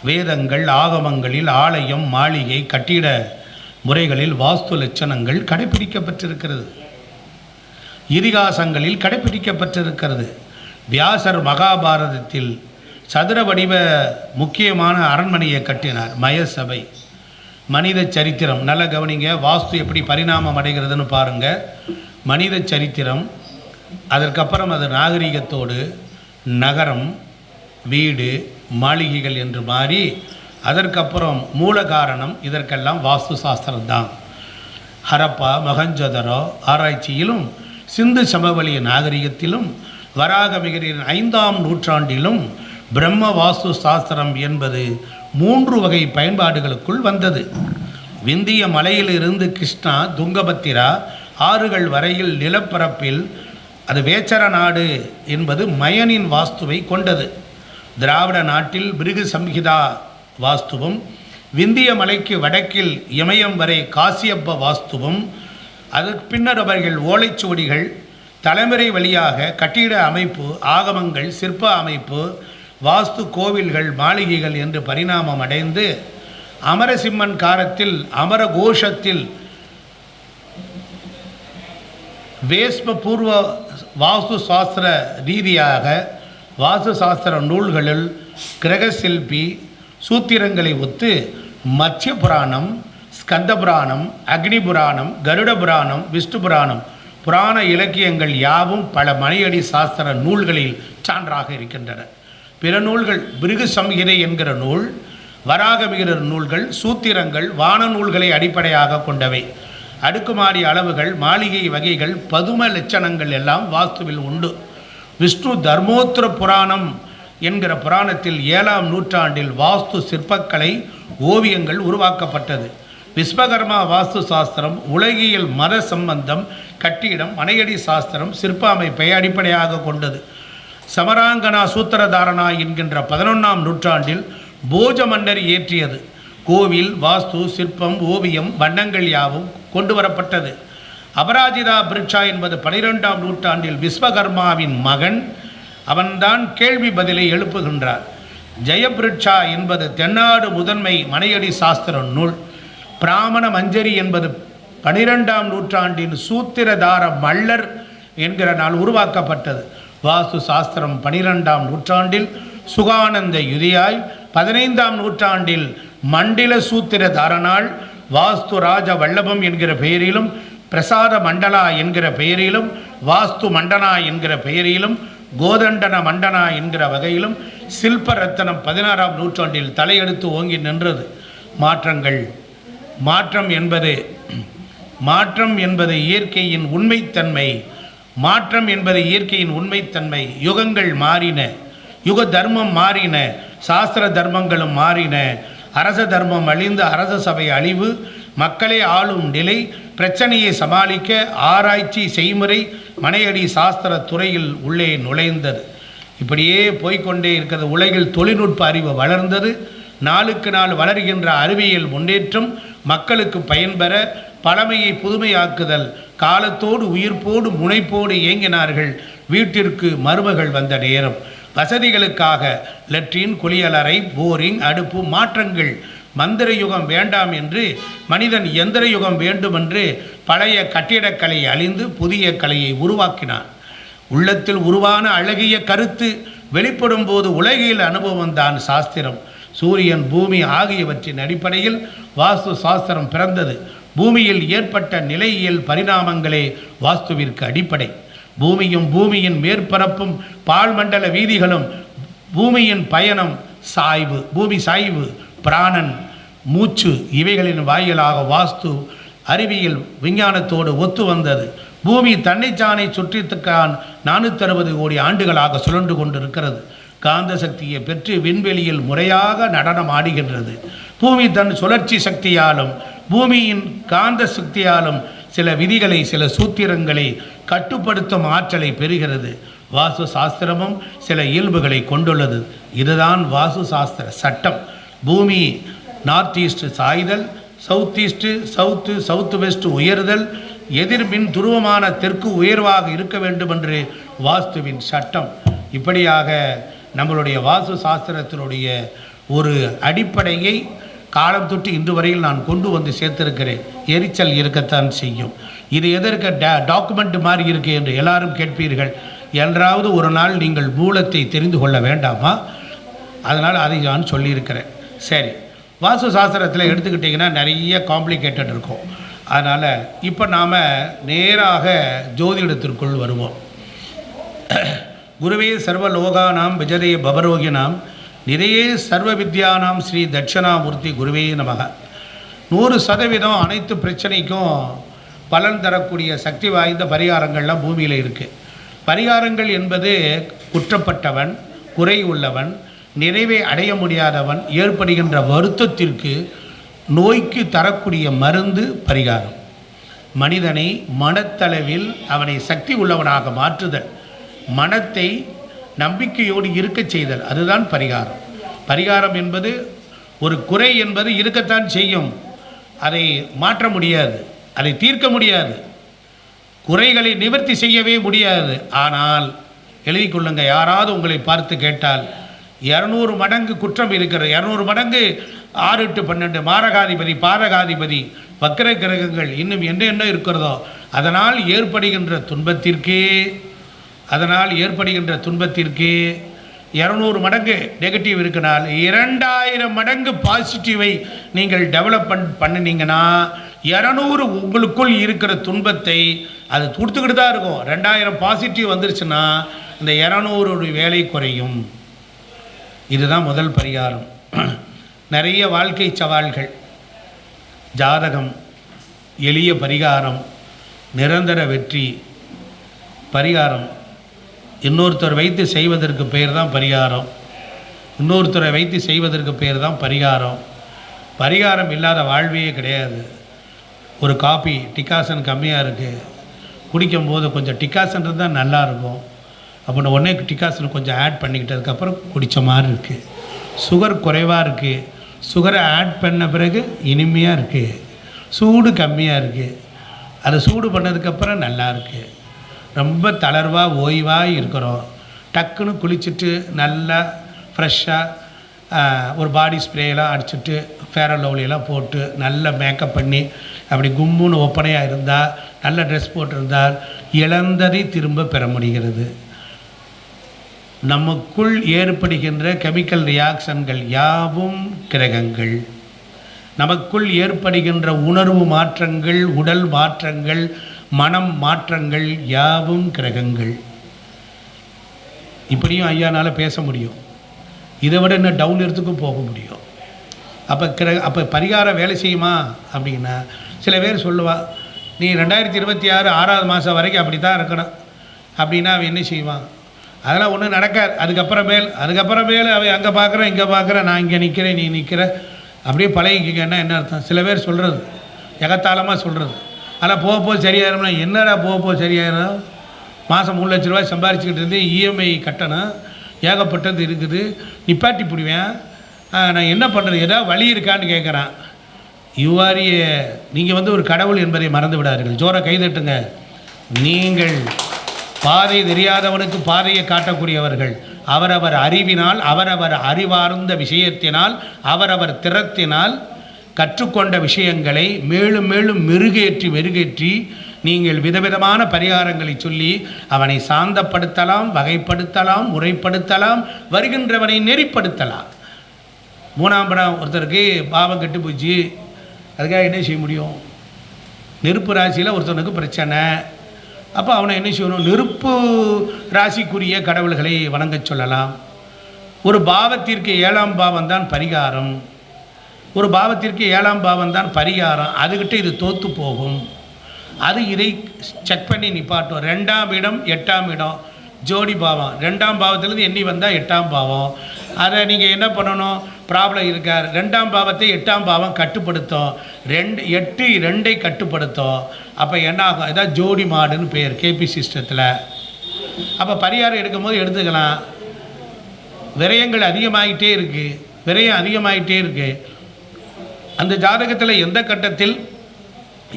வேதங்கள், ஆகமங்களில் ஆலயம், மாளிகை, கட்டிட முறைகளில் வாஸ்து லட்சணங்கள் கடைபிடிக்கப்பட்டிருக்கிறது. இதிகாசங்களில் கடைபிடிக்கப்பட்டிருக்கிறது. வியாசர் மகாபாரதத்தில் சதுர வடிவ முக்கியமான அரண்மனையை கட்டினார். மயசபை. மனித சரித்திரம் நல்ல கவனிங்க. வாஸ்து எப்படி பரிணாமம் அடைகிறதுன்னு பாருங்கள். மனித சரித்திரம், அதற்கப்புறம் அது நாகரிகத்தோடு நகரம், வீடு, மாளிகைகள் என்று மாறி அதற்கப்புறம் மூல காரணம் இதற்கெல்லாம் வாஸ்து சாஸ்திரம்தான். ஹரப்பா மொஹஞ்சதரோ ஆராய்ச்சியிலும் சிந்து சமவெளி நாகரிகத்திலும் வராகமிகரின் 5ஆம் நூற்றாண்டிலும் பிரம்ம வாஸ்து சாஸ்திரம் என்பது 3 வகை பயன்பாடுகளுக்குள் வந்தது. விந்திய மலையிலிருந்து கிருஷ்ணா, துங்கபத்திரா ஆறுகள் வரையில் நிலப்பரப்பில் அது வேச்சர நாடு என்பது மயனின் வாஸ்துவை கொண்டது. திராவிட நாட்டில் பிருகு சம்ஹிதா வாஸ்துவும், விந்திய மலைக்கு வடக்கில் இமயம் வரை காசியப்ப வாஸ்துவும், அதற்கு பின்னர் அவர்கள் ஓலைச்சுவடிகள், தலைமுறை வழியாக கட்டிட அமைப்பு, ஆகமங்கள், சிற்ப அமைப்பு, வாஸ்து கோவில்கள், மாளிகைகள் என்று பரிணாமம் அடைந்து அமரசிம்மன் காலத்தில் அமர கோஷத்தில் வேஸ்ம பூர்வ வாஸ்து சாஸ்திர ரீதியாக வாஸ்து சாஸ்திர நூல்களில் கிரகசில்பி சூத்திரங்களை ஒத்து மத்ய புராணம், ஸ்கந்த புராணம், அக்னி புராணம், கருட புராணம், விஷ்ணு புராணம் புராண இலக்கியங்கள் யாவும் பல மணியடி சாஸ்திர நூல்களில் சான்றாக இருக்கின்றன. பிற நூல்கள் பிருகு சம்ஹிதை என்கிற நூல், வராகமிகரர் நூல்கள், சூத்திரங்கள், வான நூல்களை அடிப்படையாக கொண்டவை. அடுக்குமாடி அளவுகள், மாளிகை வகைகள், பதும லட்சணங்கள் எல்லாம் வாஸ்துவில் உண்டு. விஷ்ணு தர்மோத்திர புராணம் என்கிற புராணத்தில் 7ஆம் நூற்றாண்டில் வாஸ்து சிற்பக்கலை ஓவியங்கள் உருவாக்கப்பட்டது. விஸ்வகர்மா வாஸ்து சாஸ்திரம் உலகியல் மத சம்பந்தம், கட்டிடம், மனையடி சாஸ்திரம், சிற்ப அமைப்பை அடிப்படையாக கொண்டது. சமராங்கனா சூத்திரதாரணா என்கின்ற 11ஆம் நூற்றாண்டில் போஜ மன்னர் இயற்றியது. கோவில், வாஸ்து, சிற்பம், ஓவியம், வண்ணங்கள் யாவும் கொண்டு வரப்பட்டது. அபராஜிதா பிரிட்சா என்பது 12ஆம் நூற்றாண்டில் விஸ்வகர்மாவின் மகன். அவன்தான் கேள்வி பதிலை எழுப்புகின்றார். ஜெயபிரிட்சா என்பது தென்னாடு முதன்மை மனையடி சாஸ்திர நூல். பிராமண மஞ்சரி என்பது 12ஆம் நூற்றாண்டின் சூத்திரதார மல்லர் என்கிற நாள் உருவாக்கப்பட்டது. வாஸ்து சாஸ்திரம் 12ஆம் நூற்றாண்டில் சுகானந்த யுதியாய், 15ஆம் நூற்றாண்டில் மண்டில சூத்திரதாரனால் வாஸ்து ராஜ வல்லபம் என்கிற பெயரிலும், பிரசாத மண்டலா என்கிற பெயரிலும், வாஸ்து மண்டனா என்கிற பெயரிலும், கோதண்டன மண்டனா என்கிற வகையிலும் சில்ப ரத்தனம் 16ஆம் நூற்றாண்டில் தலையெடுத்து ஓங்கி நின்றது. மாற்றம் என்பது இயற்கையின் உண்மைத்தன்மை. மாற்றம் என்பது இயற்கையின் உண்மைத்தன்மை. யுகங்கள் மாறின, யுக தர்மம் மாறின, சாஸ்திர தர்மங்களும் மாறின. அரச தர்மம் அழிந்து அரச சபை அழிவு, மக்களை ஆளும் நிலை, பிரச்சனையை சமாளிக்க ஆராய்ச்சி செய்முறை மனையடி சாஸ்திர துறையில் உள்ளே நுழைந்தது. இப்படியே போய்கொண்டே இருக்கிறது. உலகில் தொழில்நுட்ப அறிவு வளர்ந்தது. நாளுக்கு நாள் வளர்கின்ற அறிவியல் முன்னேற்றம் மக்களுக்கு பயன்பெற பழமையை புதுமையாக்குதல், காலத்தோடு உயிர்ப்போடு முனைப்போடு இயங்கினார்கள். வீட்டிற்கு மருமகள் வந்த நேரம், வசதிகளுக்காக லெட்ரின், குளியலறை, போரிங், அடுப்பு, மாற்றங்கள். மந்திர யுகம் வேண்டாம் என்று மனிதன் எந்திர யுகம் வேண்டுமென்று பழைய கட்டிடக்கலை அழிந்து புதிய கலையை உருவாக்கினான். உள்ளத்தில் உருவான அழகிய கருத்து வெளிப்படும் போது உலகியல் அனுபவம் தான் சாஸ்திரம். சூரியன், பூமி ஆகியவற்றின் அடிப்படையில் வாஸ்து சாஸ்திரம் பிறந்தது. பூமியில் ஏற்பட்ட நிலையியல் பரிணாமங்களே வாஸ்துவிற்கு அடிப்படை. பூமியும் பூமியின் மேற்பரப்பும் பால்மண்டல வீதிகளும் பூமியின் பயணம், சாய்வு, பூமி சாய்வு, பிராணன், மூச்சு இவைகளின் வாயிலாக வாஸ்து அறிவியல் விஞ்ஞானத்தோடு ஒத்து வந்தது. பூமி தன்னைச்சானை சுற்றித்துக்கான் 460 கோடி ஆண்டுகளாக சுழன்று கொண்டிருக்கிறது. காந்த சக்தியை பெற்று விண்வெளியில் முறையாக நடனம் ஆடுகின்றது. பூமி தன் சுழற்சி சக்தியாலும் பூமியின் காந்த சக்தியாலும் சில விதிகளை, சில சூத்திரங்களை கட்டுப்படுத்தும் ஆற்றலை பெறுகிறது. வாஸ்து சாஸ்திரமும் சில இயல்புகளை கொண்டுள்ளது. இதுதான் வாஸ்து சாஸ்திர சட்டம். பூமி நார்த் ஈஸ்ட் சாய்தல், சவுத் ஈஸ்ட், சவுத் வெஸ்ட் உயர்தல், எதிர்மின் துருவமான தெற்கு உயர்வாக இருக்க வேண்டும் என்று வாஸ்துவின் சட்டம். இப்படியாக நம்மளுடைய வாஸ்து சாஸ்திரத்தினுடைய ஒரு அடிப்படையை காலம் தொட்டு இன்று வரையில் நான் கொண்டு வந்து சேர்த்திருக்கிறேன். எரிச்சல் இருக்கத்தான் செய்யும். இது எதற்கு டாக்குமெண்ட் மாதிரி இருக்கு என்று எல்லாரும் கேட்பீர்கள். என்றாவது ஒரு நாள் நீங்கள் மூலத்தை தெரிந்து கொள்ள வேண்டாமா? அதனால் அதை நான் சொல்லியிருக்கிறேன். சரி, வாஸ்து சாஸ்திரத்தில் எடுத்துக்கிட்டிங்கன்னா நிறைய காம்ப்ளிகேட்டட் இருக்கும். அதனால் இப்போ நாம் நேராக ஜோதிடத்திற்குள் வருவோம். குருவே சர்வலோகானாம் விஜதே பவரோகினாம் நிறையே சர்வ வித்யானாம் ஸ்ரீ தட்சிணாமூர்த்தி குருவே நமக. 100% அனைத்து பிரச்சனைக்கும் பலன் தரக்கூடிய சக்தி வாய்ந்த பரிகாரங்கள்லாம் பூமியில் இருக்குது. பரிகாரங்கள் என்பது குற்றப்பட்டவன், குறை உள்ளவன், நிறைவை அடைய முடியாதவன் ஏற்படுகின்ற வருத்தத்திற்கு, நோய்க்கு தரக்கூடிய மருந்து பரிகாரம். மனிதனை மனத்தளவில் அவனை சக்தி உள்ளவனாக மாற்றுதல், மனத்தை நம்பிக்கையோடு இருக்கச் செய்தல், அதுதான் பரிகாரம். பரிகாரம் என்பது ஒரு குறை என்பது இருக்கத்தான் செய்யும், அதை மாற்ற முடியாது, அதை தீர்க்க முடியாது, குறைகளை நிவர்த்தி செய்யவே முடியாது. ஆனால் எழுதி கொள்ளுங்க, யாராவது உங்களை பார்த்து கேட்டால் 200 மடங்கு குற்றம் இருக்கிறது, 200 மடங்கு 6 8 12 மாரகாதிபதி, பாரகாதிபதி, வக்கிர கிரகங்கள் இன்னும் என்ன இருக்கிறதோ அதனால் ஏற்படுகின்ற துன்பத்திற்கு 200 மடங்கு நெகட்டிவ் இருக்குனால் 2000 மடங்கு பாசிட்டிவை நீங்கள் டெவலப்மெண்ட் பண்ணினீங்கன்னா 200 உங்களுக்குள் இருக்கிற துன்பத்தை அது கொடுத்துக்கிட்டு தான் இருக்கும். 2000 பாசிட்டிவ் வந்துருச்சுன்னா இந்த 200 வேலை குறையும். இதுதான் முதல் பரிகாரம். நிறைய வாழ்க்கை சவால்கள், ஜாதகம், எளிய பரிகாரம், நிரந்தர வெற்றி பரிகாரம். இன்னொருத்தர் வைத்து செய்வதற்கு பெயர் தான் பரிகாரம், இன்னொருத்தரை வைத்து செய்வதற்கு பெயர் தான் பரிகாரம். பரிகாரம் இல்லாத வாழ்வே கிடையாது. ஒரு காபி டிகாசன் கம்மியாக இருக்குது, குடிக்கும்போது கொஞ்சம் டிகாசன் இருந்தால் நல்லாயிருக்கும் அப்படின்னு உடனே டிகாசன் கொஞ்சம் ஆட் பண்ணிக்கிட்டதுக்கப்புறம் குடித்த மாதிரி இருக்குது. சுகர் குறைவாக இருக்குது, சுகரை ஆட் பண்ண பிறகு இனிமையாக இருக்குது. சூடு கம்மியாக இருக்குது, அதை சூடு பண்ணதுக்கப்புறம் நல்லா இருக்குது. ரொம்ப தளர்வாக ஓய்வாக இருக்கிறோம், டக்குன்னு குளிச்சுட்டு நல்லா ஃப்ரெஷ்ஷாக ஒரு பாடி ஸ்ப்ரேயெல்லாம் அடிச்சுட்டு ஃபேர் அண்ட் லவ்லியெல்லாம் போட்டு நல்ல மேக்கப் பண்ணி அப்படி கும்முன்னு ஒப்பனையாக இருந்தால், நல்ல ட்ரெஸ் போட்டிருந்தால் இழந்ததை திரும்ப பெற முடிகிறது. நமக்குள் ஏற்படுகின்ற கெமிக்கல் ரியாக்ஷன்கள் யாவும் கிரகங்கள். நமக்குள் ஏற்படுகின்ற உணர்வு மாற்றங்கள், உடல் மாற்றங்கள், மனம் மாற்றங்கள் யாவும் கிரகங்கள். இப்படியும் ஐயானால் பேச முடியும், இதை விட இன்னும் டவுன் இடத்துக்கும் போக முடியும். அப்போ பரிகாரம் வேலை செய்யுமா அப்படின்னா சில பேர் சொல்லுவா, நீ 2026 6வது மாதம் வரைக்கும் அப்படி தான் இருக்கணும் அப்படின்னா அவன் என்ன செய்வான்? அதெல்லாம் ஒன்றும் நடக்காது. அதுக்கப்புறமேல் அவன் அங்கே பார்க்குறேன், இங்கே பார்க்குறேன், நான் இங்கே நிற்கிறேன், நீ நிற்கிற, அப்படியே பழகிக்கங்கன்னா என்ன அர்த்தம்? சில பேர் சொல்கிறது, எகத்தாளமாக சொல்கிறது, ஆனால் போக சரியாயிரும்னா என்னடா போக சரியாயிரும்? மாதம் 3 லட்ச ரூபாய் சம்பாரிச்சுக்கிட்டு இருந்து இஎம்ஐ கட்டணும், ஏகப்பட்டது இருக்குது, நிப்பாட்டி பிடிவேன், நான் என்ன பண்ணுறது, ஏதாவது வழி இருக்கான்னு கேட்குறான். நீங்கள் ஒரு கடவுள் என்பதை மறந்து விடாதீர்கள். ஜோரை கைதட்டுங்க. நீங்கள் பாதை தெரியாதவனுக்கு பாதையை காட்டக்கூடியவர்கள். அவரவர் அறிவினால், அவரவர் அறிவார்ந்த விஷயத்தினால், அவரவர் திறத்தினால் கற்றுக்கொண்ட விஷயங்களை மேலும் மேலும் மெருகேற்றி நீங்கள் விதவிதமான பரிகாரங்களை சொல்லி அவனை சாந்தப்படுத்தலாம், வகைப்படுத்தலாம், முறைப்படுத்தலாம், வருகின்றவனை நெறிப்படுத்தலாம். 3ஆம் படம் ஒருத்தருக்கு பாவம் கெட்டு போச்சு, அதுக்காக என்ன செய்ய முடியும்? நெருப்பு ராசியில் ஒருத்தனுக்கு பிரச்சனை, அப்போ அவனை என்ன செய்யணும்? நெருப்பு ராசிக்குரிய கடவுள்களை வணங்க சொல்லலாம். ஒரு பாவத்திற்கு 7ஆம் பாவம் தான் பரிகாரம், ஒரு பாவத்திற்கு 7ஆம் பாவம் தான் பரிகாரம். அதுக்கிட்ட இது தோற்று போகும். அது இதை செக் பண்ணி நிப்பாட்டும். 2ஆம் இடம் 8ஆம் இடம் ஜோடி பாவம், 2ஆம் பாவத்திலேருந்து எண்ணி வந்தால் 8ஆம் பாவம். அதை நீங்கள் என்ன பண்ணணும்? ப்ராப்ளம் இருக்கார், 2ஆம் பாவத்தை 8ஆம் பாவம் கட்டுப்படுத்தும், 8 2ஐ கட்டுப்படுத்தும். அப்போ என்ன ஆகும்? இதான் ஜோடி மாடுன்னு பேர் கேபி சிஸ்டத்தில். அப்போ பரிகாரம் எடுக்கும்போது எடுத்துக்கலாம். விரயங்கள் அதிகமாகிட்டே இருக்குது. அந்த ஜாதகத்தில் எந்த கட்டத்தில்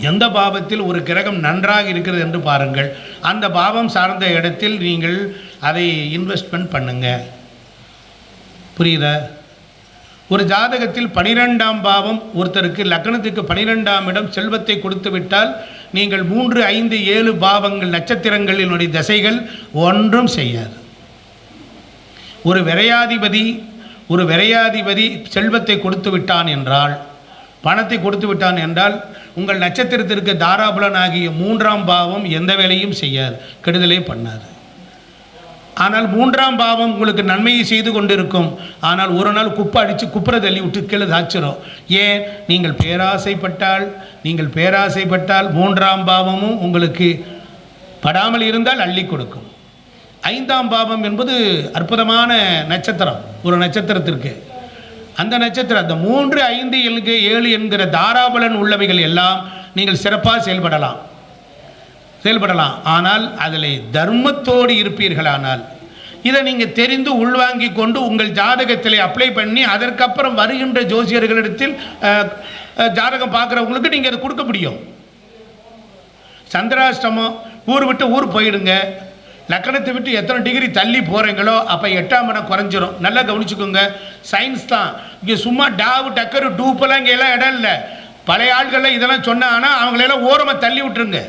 எந்த பாவத்தில் ஒரு கிரகம் நன்றாக இருக்கிறது என்று பாருங்கள். அந்த பாவம் சார்ந்த இடத்தில் நீங்கள் அதை இன்வெஸ்ட்மெண்ட் பண்ணுங்கள். புரியுதா? ஒரு ஜாதகத்தில் 12ஆம் பாவம் ஒருத்தருக்கு லக்னத்துக்கு 12ஆம் இடம் செல்வத்தை கொடுத்து விட்டால் நீங்கள் 3 5 7 பாவங்கள் நட்சத்திரங்களினுடைய திசைகள் ஒன்றும் செய்யாது. ஒரு விரையாதிபதி ஒரு விரையாதிபதி செல்வத்தை கொடுத்து விட்டான் என்றால், பணத்தை கொடுத்து விட்டான் என்றால், உங்கள் நட்சத்திரத்திற்கு தாராபலன் ஆகிய 3ஆம் பாவம் எந்த வேலையும் செய்யாது, கெடுதலே பண்ணாது. ஆனால் 3ஆம் பாவம் உங்களுக்கு நன்மையை செய்து கொண்டிருக்கும். ஆனால் ஒரு நாள் குப்பை அடித்து குப்புற தள்ளி விட்டு கீழே தாச்சிரும். ஏன்? நீங்கள் பேராசைப்பட்டால் 3ஆம் பாவமும் உங்களுக்கு படாமல் இருந்தால் அள்ளி கொடுக்கும். 5ஆம் பாவம் என்பது அற்புதமான நட்சத்திரம். ஒரு நட்சத்திரத்திற்கு அந்த நட்சத்திரம் அந்த 3, 5, 7 என்கிற தாராபலன் உள்ளவைகள் எல்லாம் நீங்கள் சிறப்பாக செயல்படலாம். ஆனால் அதில் தர்மத்தோடு இருப்பீர்களானால், இதை நீங்கள் தெரிந்து உள்வாங்கி கொண்டு உங்கள் ஜாதகத்தில் அப்ளை பண்ணி அதற்கப்புறம் வருகின்ற ஜோசியர்களிடத்தில் ஜாதகம் பார்க்குறவங்களுக்கு நீங்கள் அதை கொடுக்க முடியும். சந்திராஷ்டமம் ஊர் விட்டு ஊர் போயிடுங்க. லக்கணத்தை விட்டு எத்தனை டிகிரி தள்ளி போகிறீங்களோ அப்போ 8ஆம் இடம் குறைஞ்சிரும். நல்லா கவனிச்சுக்கோங்க. சயின்ஸ் தான் இங்கே. சும்மா டாவு டக்கரு டூப்பெல்லாம் இங்கே எல்லாம் இடம் இல்லை. பழைய ஆள்கள்லாம் இதெல்லாம் சொன்னாங்கன்னா அவங்களெல்லாம் ஓரமாக தள்ளி விட்டுருங்க.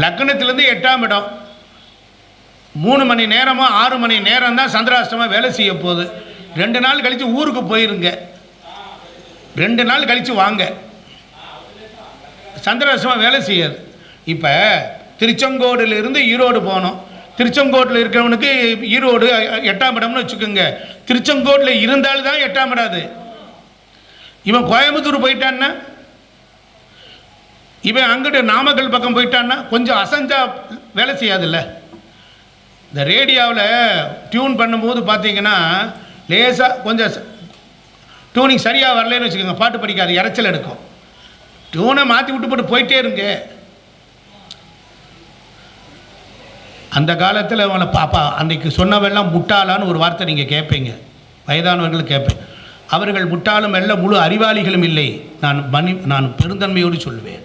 லக்னத்திலேருந்து 8ஆம் இடம் 3 மணி நேரமோ 6 மணி நேரம் தான் சந்திராஷ்டமம் வேலை செய்ய போகுது. 2 நாள் கழித்து ஊருக்கு போயிருங்க. 2 நாள் கழித்து வாங்க. சந்திராஷ்டமம் வேலை செய்யாது. இப்போ திருச்செங்கோடிலிருந்து ஈரோடு போகணும். திருச்செங்கோட்டில் இருக்கிறவனுக்கு ஈரோடு 8ஆம் இடம்னு வச்சுக்கோங்க. திருச்செங்கோட்டில் இருந்தால்தான் 8ஆம் இடம். அது இவன் கோயம்புத்தூர் போயிட்டான்னா, இவன் அங்கிட்டு நாமக்கல் பக்கம் போயிட்டான்னா கொஞ்சம் அசஞ்சா வேலை செய்யாதுல்ல. இந்த ரேடியோவில் டியூன் பண்ணும்போது பார்த்தீங்கன்னா லேசாக கொஞ்சம் டியூனிங் சரியாக வரலன்னு வச்சுக்கோங்க, பாட்டு படிக்காது, இறைச்சல் எடுக்கும். டியூனை மாற்றி விட்டு போட்டு போயிட்டே இருங்க. அந்த காலத்தில் அவனை பாப்பா அன்றைக்கு சொன்னவெல்லாம் முட்டாளான்னு ஒரு வார்த்தை நீங்கள் கேட்பீங்க, வயதானவர்கள் கேட்பேன். அவர்கள் முட்டாளும் அல்ல, முழு அறிவாளிகளும் இல்லை. நான் பெருந்தன்மையோடு சொல்லுவேன்,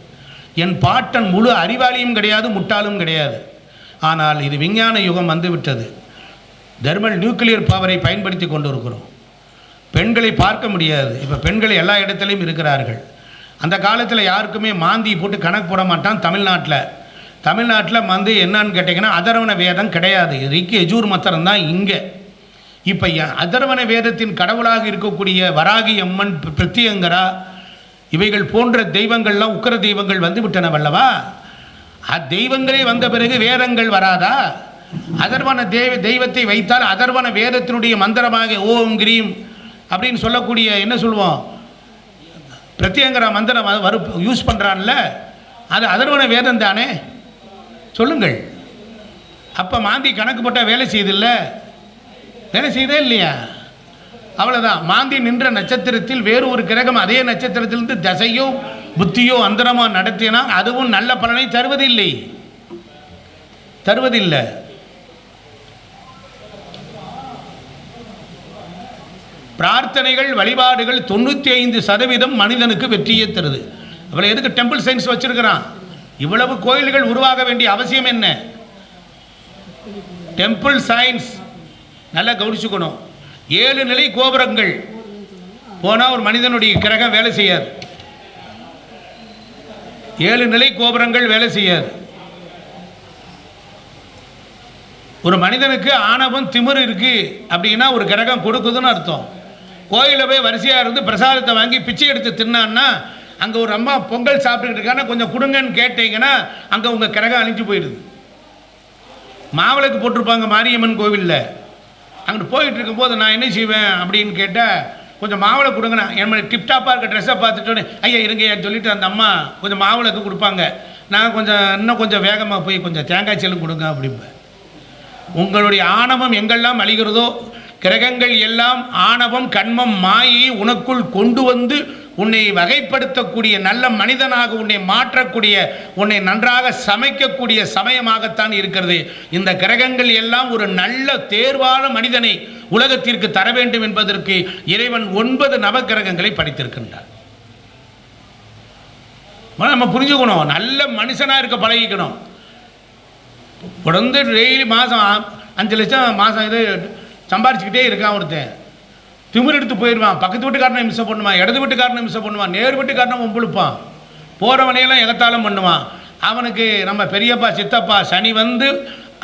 என் பாட்டன் முழு அறிவாளியும் கிடையாது, முட்டாளும் கிடையாது. ஆனால் இது விஞ்ஞான யுகம் வந்துவிட்டது. தெர்மல் நியூக்ளியர் பவரை பயன்படுத்தி கொண்டு இருக்கிறோம். பெண்களை பார்க்க முடியாது. இப்போ பெண்கள் எல்லா இடத்துலையும் இருக்கிறார்கள். அந்த காலத்தில் யாருக்குமே மாந்தி போட்டு கணக்கு போட மாட்டான். தமிழ்நாட்டில் வந்து என்னன்னு கேட்டிங்கன்னா அதர்வண வேதம் கிடையாது. ரிக்கி யஜூர் மத்திரம் தான் இங்கே. இப்போ அதர்வண வேதத்தின் கடவுளாக இருக்கக்கூடிய வராகி அம்மன், பிரத்யங்கரா, இவைகள் போன்ற தெய்வங்கள்லாம் உக்கர தெய்வங்கள் வந்து விட்டனவல்லவா. தெய்வங்களே வந்த பிறகு வேதங்கள் வராதா? அதர்வன தெய்வத்தை வைத்தால் அதர்வன வேதத்தினுடைய மந்திரமாக ஓம் கிரீம் அப்படின்னு சொல்லக்கூடிய என்ன சொல்லுவோம், பிரத்யங்கரா மந்திரம் யூஸ் பண்ணுறான்ல, அது அதர்வன வேதம் தானே. சொல்லுங்கள். அப்போ மாந்தி கணக்கு போட்டால் வேலை செய்தே இல்லையா? அவ்வளோதான். மாந்தி நின்ற நட்சத்திரத்தில் வேறு ஒரு கிரகம் அதே நட்சத்திரத்திலிருந்து தசையோ புத்தியோ அந்தரமோ நடத்தினால் அதுவும் நல்ல பலனை தருவதில்லை. பிரார்த்தனைகள், வழிபாடுகள் 95% மனிதனுக்கு வெற்றியே தருது. அவளை எதுக்கு டெம்பிள் சயின்ஸ் வச்சிருக்கிறான்? இவ்வளவு கோயில்கள் உருவாக வேண்டிய அவசியம் என்ன? டெம்பிள் சயின்ஸ் நல்லா கவனிச்சுக்கணும். 7 நிலை கோபுரங்கள் போனால் ஒரு மனிதனுடைய கிரகம் வேலை செய்யாது. 7 நிலை கோபுரங்கள் வேலை செய்யாது. ஒரு மனிதனுக்கு ஆணவம் திமிரு இருக்கு அப்படின்னா ஒரு கிரகம் கொடுக்குதுன்னு அர்த்தம். கோயிலில் போய் வரிசையாக இருந்து பிரசாதத்தை வாங்கி பிச்சை எடுத்து தின்னான்னா, அங்கே ஒரு அம்மா பொங்கல் சாப்பிட்டுக்கிட்டு இருக்காங்கன்னா கொஞ்சம் கொடுங்கன்னு கேட்டீங்கன்னா அங்கே உங்கள் கிரகம் அழிஞ்சு போயிடுது. மாவிளக்கு போட்டிருப்பாங்க மாரியம்மன் கோவிலில். அங்கிட்டு போயிட்டு இருக்கும்போது நான் என்ன செய்வேன் அப்படின்னு கேட்டால், கொஞ்சம் மாவிளக்கு கொடுங்கண்ணா, என்னோட டிப்டாப்பாக இருக்க ட்ரெஸ்ஸை பார்த்துட்டோன்னே ஐயா இருங்கய்யான்னு சொல்லிட்டு அந்த அம்மா கொஞ்சம் மாவிளக்கு கொடுப்பாங்க. நான் இன்னும் கொஞ்சம் வேகமாக போய் கொஞ்சம் தேங்காய் செல்லும் கொடுங்க அப்படிம்பேன். உங்களுடைய ஆணவம் எங்கெல்லாம் அழிகிறதோ, கிரகங்கள் எல்லாம் ஆணவம் கண்மம் மாயை உனக்குள் கொண்டு வந்து உன்னை வகைப்படுத்தக்கூடிய, நல்ல மனிதனாக உன்னை மாற்றக்கூடிய, உன்னை நன்றாக சமைக்கக்கூடிய சமயமாகத்தான் இருக்கிறது. இந்த கிரகங்கள் எல்லாம் ஒரு நல்ல தேர்வான மனிதனை உலகத்திற்கு தர வேண்டும் என்பதற்கு இறைவன் 9 நவக்கிரகங்களை படைத்திருக்கின்றார். நம்ம புரிஞ்சுக்கணும், நல்ல மனுஷனாக இருக்க பழகிக்கணும். தொடர்ந்து டெய்லி மாதம் 5 லட்சம் மாதம் இது சம்பாரிச்சுக்கிட்டே இருக்கான் ஒருத்தன். திமிர் எடுத்து போயிடுவான். பக்கத்து வீட்டுக்காரனை மிஸ் பண்ணுவான், இடது வீட்டுக்காரனை மிஸ் பண்ணுவான், நேர் வீட்டுக்காரனை ஒம்புழுப்பான், போகிறவனையெல்லாம் எகத்தாலும் பண்ணுவான். அவனுக்கு நம்ம பெரியப்பா சித்தப்பா சனி வந்து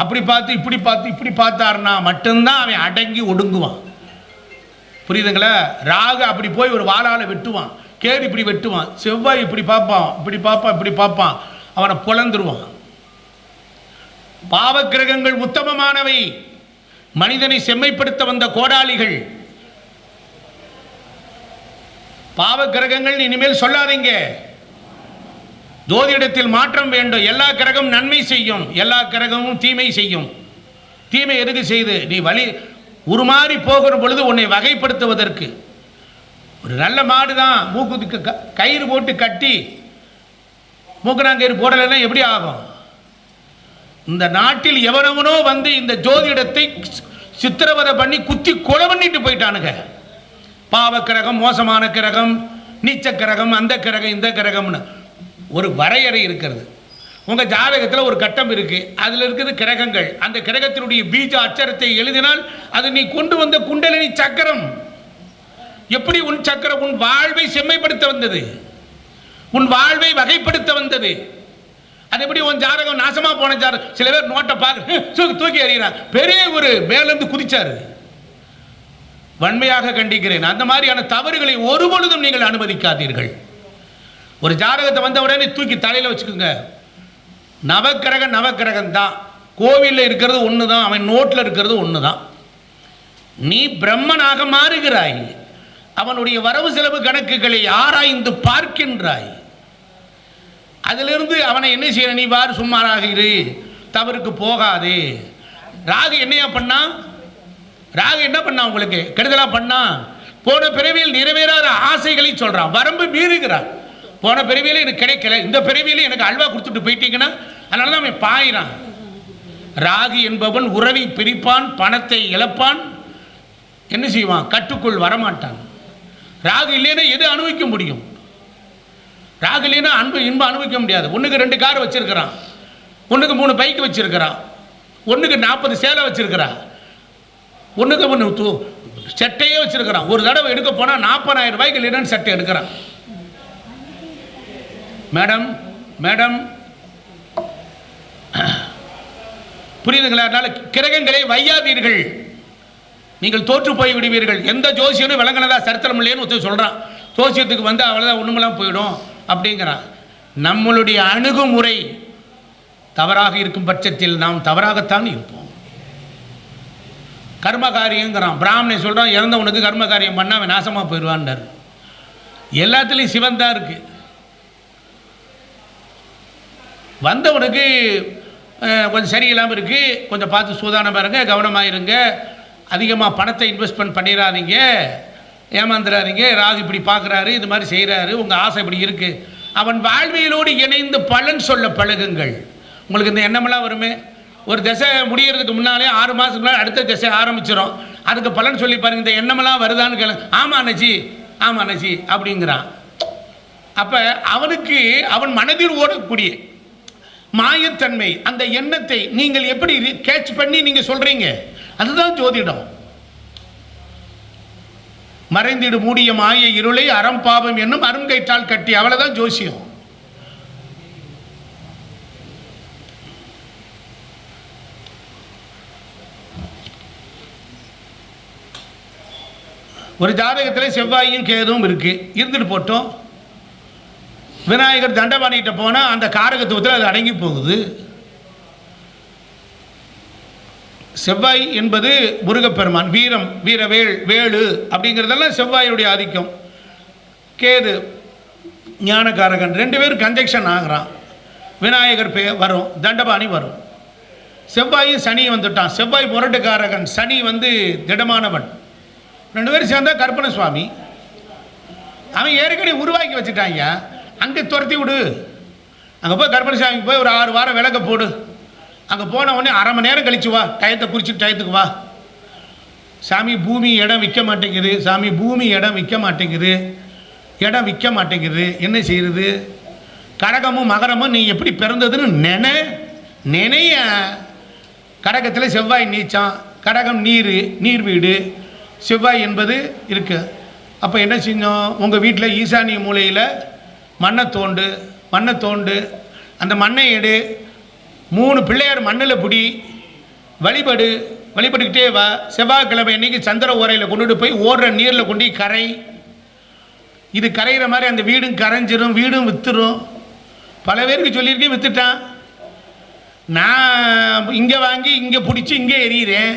அப்படி பார்த்து இப்படி பார்த்து இப்படி பார்த்தாருன்னா மட்டும்தான் அவன் அடங்கி ஒடுங்குவான். புரியுதுங்களா? ராகு அப்படி போய் ஒரு வாளால் வெட்டுவான், கேது இப்படி வெட்டுவான், செவ்வாய் இப்படி பார்ப்பான், இப்படி பார்ப்பான், இப்படி பார்ப்பான், அவனை புலந்துருவான். பாவக்கிரகங்கள் உத்தமமானவை, மனிதனை செம்மைப்படுத்த வந்த கோடாளிகள். பாவக்கிரகங்கள் இனிமேல் சொல்லாதீங்க. ஜோதிடத்தில் மாற்றம் வேண்டும். எல்லா கிரகம் நன்மை செய்யும், எல்லா கிரகமும் தீமை செய்யும். தீமை எதுக்கு செய்து? நீ வழி உருமாறி போகிற பொழுது உன்னை வகைப்படுத்துவதற்கு. ஒரு நல்ல மாடு தான் மூக்குக்கு கயிறு போட்டு கட்டி மூக்கணாங்கயிறு போடலைன்னா எப்படி ஆகும்? இந்த நாட்டில் எவனவனோ வந்து இந்த ஜோதிடத்தை சித்திரவதை பண்ணி குத்தி கொலை பண்ணிட்டு போயிட்டானுங்க. பாவக்கிரகம், மோசமான கிரகம், நீச்ச கிரகம், அந்த கிரகம், இந்த கிரகம்னு ஒரு வரையறை இருக்கிறது. உங்கள் ஜாதகத்தில் ஒரு கட்டம் இருக்குது, அதில் இருக்குது கிரகங்கள். அந்த கிரகத்தினுடைய பீஜ அச்சரத்தை எழுதினால் அது நீ கொண்டு வந்த குண்டலினி சக்கரம். எப்படி உன் சக்கரம் உன் வாழ்வை செம்மைப்படுத்த வந்தது, உன் வாழ்வை வகைப்படுத்த வந்தது. அது எப்படி உன் ஜாதகம் நாசமாக போன ஜாதகம்? சில பேர் நோட்டை பார்க்க தூக்கி எறிகிறான், பெரிய ஒரு மேலேருந்து குதிச்சாரு. வன்மையாக கண்டிக்கிறேன். அந்த மாதிரியான தவறுகளை ஒரு பொழுதும் நீங்கள் அனுமதிக்காதீர்கள். ஒரு ஜாதகத்தை வந்த உடனே தூக்கி தலையில் வச்சுக்கோங்க. நவக்கிரகம் நவக்கிரகம் தான், கோவிலில் இருக்கிறது ஒன்று தான், அவன் நோட்டில் இருக்கிறது ஒன்று தான். நீ பிரம்மனாக மாறுகிறாய், அவனுடைய வரவு செலவு கணக்குகளை ஆராய்ந்து பார்க்கின்றாய். அதிலிருந்து அவனை என்ன செய்ய? நீ வாரு, சும்மாராக இரு, தவறுக்கு போகாதே. ராகு என்னையா பண்ணா? ராகு என்ன பண்ணா? உங்களுக்கு கெடுதலா பண்ணா? போன பிறவியில் நிறைவேறாத ஆசைகளை சொல்றான், வரம்பு மீறுகிறான். போன பிறவியில எனக்கு கிடைக்கல, இந்த பிறவியில எனக்கு அல்வா கொடுத்துட்டு போயிட்டீங்கன்னா அதனால தான் அவன் பாயிறான். ராகு என்பவன் உறவை பிரிப்பான், பணத்தை இழப்பான், என்ன செய்வான்? கட்டுக்குள் வரமாட்டான். ராகு இல்லைன்னா எது அனுபவிக்க முடியும்? ராகு இல்லைன்னா இன்பம் அனுபவிக்க முடியாது. ஒன்றுக்கு 2 கார் வச்சிருக்கிறான், ஒன்றுக்கு 3 பைக் வச்சிருக்கிறான், ஒன்றுக்கு 40 சேலை வச்சிருக்கிறான், ஒன்றுக்கு 1 சட்டையே வச்சிருக்கிறான். ஒரு தடவை எடுக்க போனால் 40,000 ரூபாய்க்கு இல்லைன்னு சட்டை எடுக்கிறான். மேடம் மேடம் புரியுதுங்களா? அதனால கிரகங்களை வையாதீர்கள், நீங்கள் தோற்று போய் விடுவீர்கள். எந்த ஜோசியனும் விளங்கினதா சரித்திரம் இல்லைன்னு ஒருத்தர் சொல்கிறான். ஜோசியத்துக்கு வந்து அவ்வளோதான், ஒன்றுமெல்லாம் போயிடும் அப்படிங்கிறான். நம்மளுடைய அணுகுமுறை தவறாக இருக்கும் பட்சத்தில் நாம் தவறாகத்தான் இருப்போம். கர்மகாரியங்கிறான். பிராமணன் சொல்கிறான், இறந்தவனுக்கு கர்மகாரியம் பண்ணால் அவன் நாசமாக போயிடுவான்டார். எல்லாத்துலேயும் சிவன் தான் இருக்குது. வந்தவனுக்கு கொஞ்சம் சரியில்லாமல் இருக்குது, கொஞ்சம் பார்த்து சூதானமாக இருங்க, கவனமாக இருங்க, அதிகமாக பணத்தை இன்வெஸ்ட்மெண்ட் பண்ணிடாதீங்க, ஏமாந்துடாதீங்க, ராகு இப்படி பார்க்குறாரு, இது மாதிரி செய்கிறாரு, உங்கள் ஆசை இப்படி இருக்குது. அவன் வாழ்வியலோடு இணைந்து பலன் சொல்ல பழகுங்கள். உங்களுக்கு இந்த எண்ணமெல்லாம் வருமே. ஒரு திசை முடிகிறதுக்கு முன்னாலே 6 மாதத்துக்கு முன்னாடி அடுத்த திசை ஆரம்பிச்சிடும். அதுக்கு பலன் சொல்லி பாருங்க, இந்த எண்ணமெல்லாம் வருதான்னு கேளு. ஆமாம் அண்ணாச்சி, ஆமாம் அண்ணாச்சி அப்படிங்கிறான். அப்போ அவனுக்கு அவன் மனதில் ஓடக்கூடிய மாயத்தன்மை, அந்த எண்ணத்தை நீங்கள் எப்படி கேட்ச் பண்ணி நீங்கள் சொல்கிறீங்க? அதுதான் ஜோதிடம். மறைந்திடு மூடிய மாய இருளை அறம் பாவம் என்னும் அருங்கயிற்றால் கட்டி, அவ்வளவுதான் ஜோசியம். ஒரு ஜாதகத்தில் செவ்வாயும் கேதுவும் இருக்கு, இருந்துட்டு போட்டோம். விநாயகர் தண்டபாணிகிட்ட போனால் அந்த காரகத்துவத்தில் அது அடங்கி போகுது. செவ்வாய் என்பது முருகப்பெருமான், வீரம், வீரவேள், வேளு அப்படிங்கிறதெல்லாம் செவ்வாயுடைய ஆதிக்கம். கேது ஞானகாரகன், 2 பேரும் கன்ஜெக்ஷன் ஆகிறான். விநாயகர் வரும், தண்டபாணி வரும். செவ்வாயும் சனி வந்துட்டான். செவ்வாய் முரட்டுக்காரகன், சனி வந்து திடமானவன். 2 பேரும் சேர்ந்தா கற்பனை சுவாமி. அவன் ஏற்கனவே உருவாக்கி வச்சுட்டாங்க, அங்கே துரத்தி விடு. அங்கே போய் கற்பனை சாமிக்கு போய் ஒரு 6 வாரம் விளக்க போடு. அங்கே போன உடனே 1/2 மணி நேரம் கழிச்சு வா, டயத்தை குறிச்சிட்டு டயத்துக்கு வா. சாமி பூமி இடம் விற்க மாட்டேங்குது, சாமி பூமி இடம் விற்க மாட்டேங்குது, இடம் விற்க மாட்டேங்குது, என்ன செய்யுது? கடகமும் மகரமும் நீ எப்படி பிறந்ததுன்னு நினைய. கடகத்தில் செவ்வாய் நீச்சம், கடகம் நீர், நீர் வீடு, செவ்வாய் என்பது இருக்கு. அப்போ என்ன செஞ்சோம்? உங்கள் வீட்டில் ஈசானிய மூலையில் மண்ணை தோண்டு, அந்த மண்ணை எடு, 3 பிள்ளையார் மண்ணில் பிடி, வழிபட்டுக்கிட்டே வா. செவ்வாய்க்கிழமை அன்னைக்கு சந்திர ஓரையில் கொண்டுட்டு போய் ஓடுற நீரில் கொண்டு கரை. இது கரைகிற மாதிரி அந்த வீடும் கரைஞ்சிரும், வீடும் வித்துரும். பல பேருக்கு சொல்லியிருக்கேன், வித்துட்டான். நான் இங்கே வாங்கி இங்கே பிடிச்சி இங்கே எறிகிறேன்.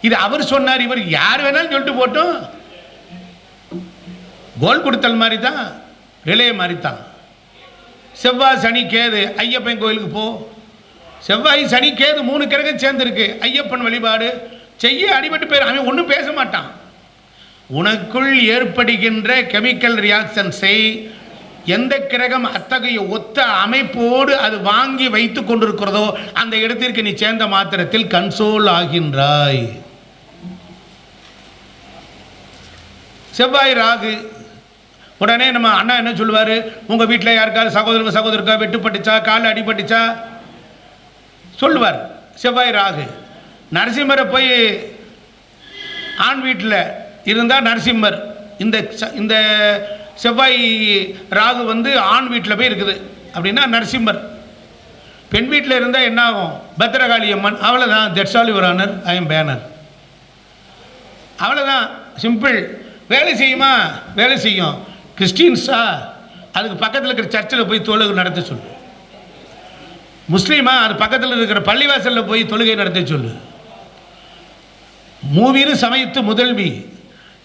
இது அவர் சொன்னார், இவர் யார் வேணாலும் சொல்லிட்டு போட்டோம். கோல் கொடுத்தல் மாதிரி தான், ரிலே மாதிரி தான். செவ்வாய் சனி கேது ஐயப்பன் கோயிலுக்கு போ. செவ்வாய் சனி கேது 3 கிரகம் சேர்ந்துருக்கு. ஐயப்பன் வழிபாடு செய்ய அடிபட்டு போயிடும். அவன் ஒன்றும் பேச மாட்டான். உனக்குள் ஏற்படுகின்ற கெமிக்கல் ரியாக்ஷன்ஸை எந்த கிரகம் அத்தகைய ஒத்த அமைப்போடு அது வாங்கி வைத்து கொண்டிருக்கிறதோ அந்த இடத்திற்கு நீ சேர்ந்த மாத்திரத்தில் கன்சோல் ஆகின்றாய். செவ்வாய் ராகு. உடனே நம்ம அண்ணா என்ன சொல்லுவார், உங்கள் வீட்டில் யாருக்காவது சகோதரருக்கா வெட்டுப்பட்டுச்சா, கால் அடிபட்டுச்சா சொல்லுவார். செவ்வாய் ராகு. நரசிம்மரை போய் ஆண் வீட்டில் இருந்தால் நரசிம்மர். இந்த செவ்வாய் ராகு வந்து ஆண் வீட்டில் போய் இருக்குது அப்படின்னா நரசிம்மர். பெண் வீட்டில் இருந்தால் என்ன ஆகும், பத்ரகாளி அம்மன். அவ்வளோதான், that's all your honour, I am banner. அவ்வளோதான், சிம்பிள். வேலை செய்யுமா, வேலை செய்யும். கிறிஸ்டின்ஸா, அதுக்கு பக்கத்தில் இருக்கிற சர்ச்சில் போய் தொழுகை நடத்த சொல்லு. முஸ்லீமா, அது பக்கத்தில் இருக்கிற பள்ளிவாசலில் போய் தொழுகை நடத்த சொல்லு. மூவின்னு சமயத்து முதல்வி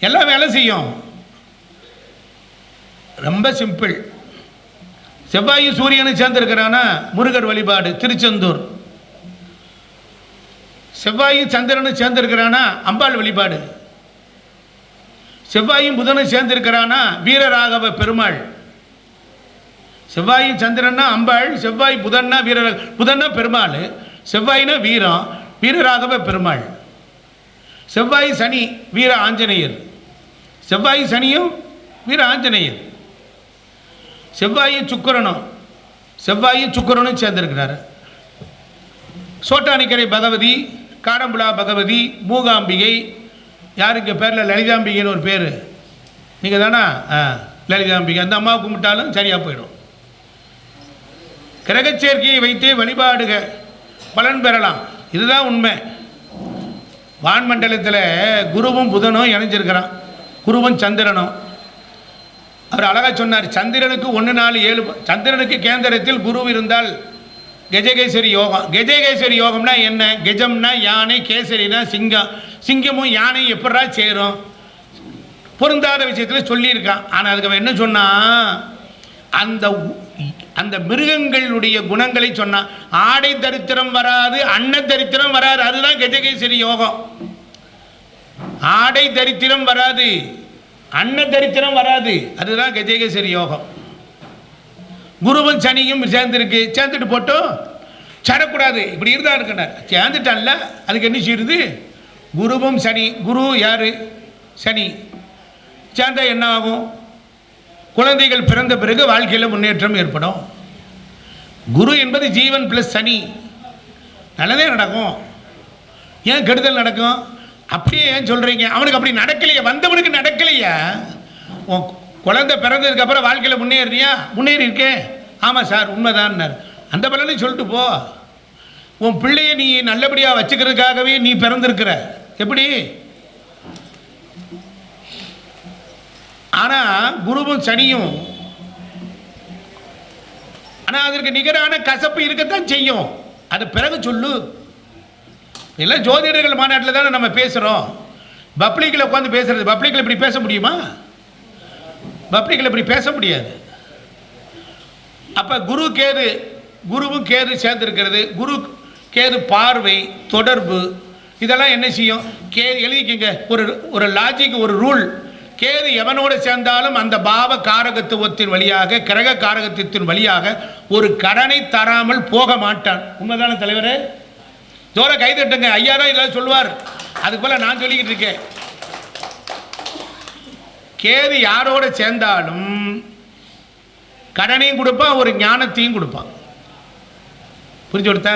எல்லாம் வேலை செய்யும். ரொம்ப சிம்பிள். செவ்வாயும் சூரியனும் சேர்ந்திருக்கிறானா முருகர் வழிபாடு திருச்செந்தூர். செவ்வாயும் சந்திரனும் சேர்ந்திருக்கிறானா அம்பாள் வழிபாடு. செவ்வாயும் புதனும் சேர்ந்திருக்கிறானா வீரராகவ பெருமாள். செவ்வாயும் சந்திரன்னா அம்பாள், செவ்வாய் புதன்னா புதன்னா பெருமாள், செவ்வாய்னா வீரம், வீரராகவ பெருமாள். செவ்வாய் சனி வீர ஆஞ்சநேயர். செவ்வாய் சனியும் வீர ஆஞ்சநேயர். செவ்வாயும் சுக்கிரனும் சேர்ந்திருக்கிறார். சோட்டானிக்கரை பகவதி, காடம்புலா பகவதி, மூகாம்பிகை. யாருக்கு பேரில் லலிதாம்பிகைன்னு ஒரு பேர், நீங்கள் தானா? லலிதாம்பிகை. அந்த அம்மாவை கும்பிட்டாலும் சரியாக போயிடும். கிரகச்சேர்க்கையை வைத்தே வழிபாடுக பலன் பெறலாம். இதுதான் உண்மை. வான்மண்டலத்தில் குருவும் புதனும் இணைஞ்சிருக்கிறான், குருவும் சந்திரனும். அவர் அழகாக சொன்னார், சந்திரனுக்கு 1 4 7. சந்திரனுக்கு கேந்திரத்தில் குரு இருந்தால் கஜகேசரி யோகம். கஜகேசரி யோகம்னா என்ன? கஜம்னா யானை, கேசரினா சிங்கம். சிங்கமும் யானை எப்படா சேரும்? பொருந்தாத விஷயத்தில் சொல்லியிருக்கான். ஆனால் அதுக்கு அவன் என்ன சொன்னான், அந்த மிருகங்களுடைய குணங்களை சொன்னான். ஆடை தரித்திரம் வராது, அன்ன தரித்திரம் வராது. அதுதான் கஜகேசரி யோகம். ஆடை தரித்திரம் வராது, அன்ன தரித்திரம் வராது. அதுதான் கஜகேசரி யோகம். குருவும் சனியும் சேர்ந்துருக்கு. சேர்ந்துட்டு போட்டோம், சரக்கூடாது. இப்படி இருந்தா இருக்கணும். சேர்ந்துட்டான்ல, அதுக்கு என்ன செய்யுது? குருவும் சனி. குரு யாரு? சனி. சேர்ந்தா என்ன ஆகும்? குழந்தைகள் பிறந்த பிறகு வாழ்க்கையில் முன்னேற்றம் ஏற்படும். குரு என்பது ஜீவன் பிளஸ் சனி. நல்லதே நடக்கும். ஏன் கெடுதல் நடக்கும்? அப்படியே ஏன் சொல்றீங்க? அவனுக்கு அப்படி நடக்கலையா? வந்தவனுக்கு நடக்கலையா? குழந்தை பிறந்ததுக்கு அப்புறம் வாழ்க்கையில் முன்னேறியா? முன்னேறி இருக்கேன். ஆமாம் சார், உண்மைதான். அந்த பலனையும் சொல்லிட்டு போ. உன் பிள்ளையை நீ நல்லபடியாக வச்சுக்கிறதுக்காகவே நீ பிறந்திருக்கிற. எப்படி? ஆனால் குருவும் சனியும், ஆனால் அதற்கு நிகரான கசப்பு இருக்கத்தான் செய்யும். அது பிறகு சொல்லு. எல்லாம் ஜோதிடர்கள் மாநாட்டில் தானே நம்ம பேசுகிறோம். பப்ளிக்கில் உட்காந்து பேசுறது. பப்ளிக்கில் இப்படி பேச முடியுமா? பப்ளிக்கில் இப்படி பேச முடியாது. அப்போ குருவும் கேது சேர்ந்துருக்கிறது. குரு கேது பார்வை, தொடர்பு, இதெல்லாம் என்ன செய்யும்? எழுதிக்கிங்க ஒரு லாஜிக், ஒரு ரூல். கேது எவனோடு சேர்ந்தாலும் அந்த பாவ காரகத்துவத்தின் வழியாக, கிரக காரகத்துவத்தின் வழியாக ஒரு கடனை தராமல் போக மாட்டான். உண்மைதான தலைவரே? ஜோர கைதட்டுங்க. ஐயா தான் இதெல்லாம் சொல்லுவார். அதுக்கு போல நான் சொல்லிக்கிட்டு இருக்கேன். கேது யாரோட சேர்ந்தாலும் கடனையும் கொடுப்பான், ஒரு ஞானத்தையும் கொடுப்பான். புரிஞ்சு கொடுத்த?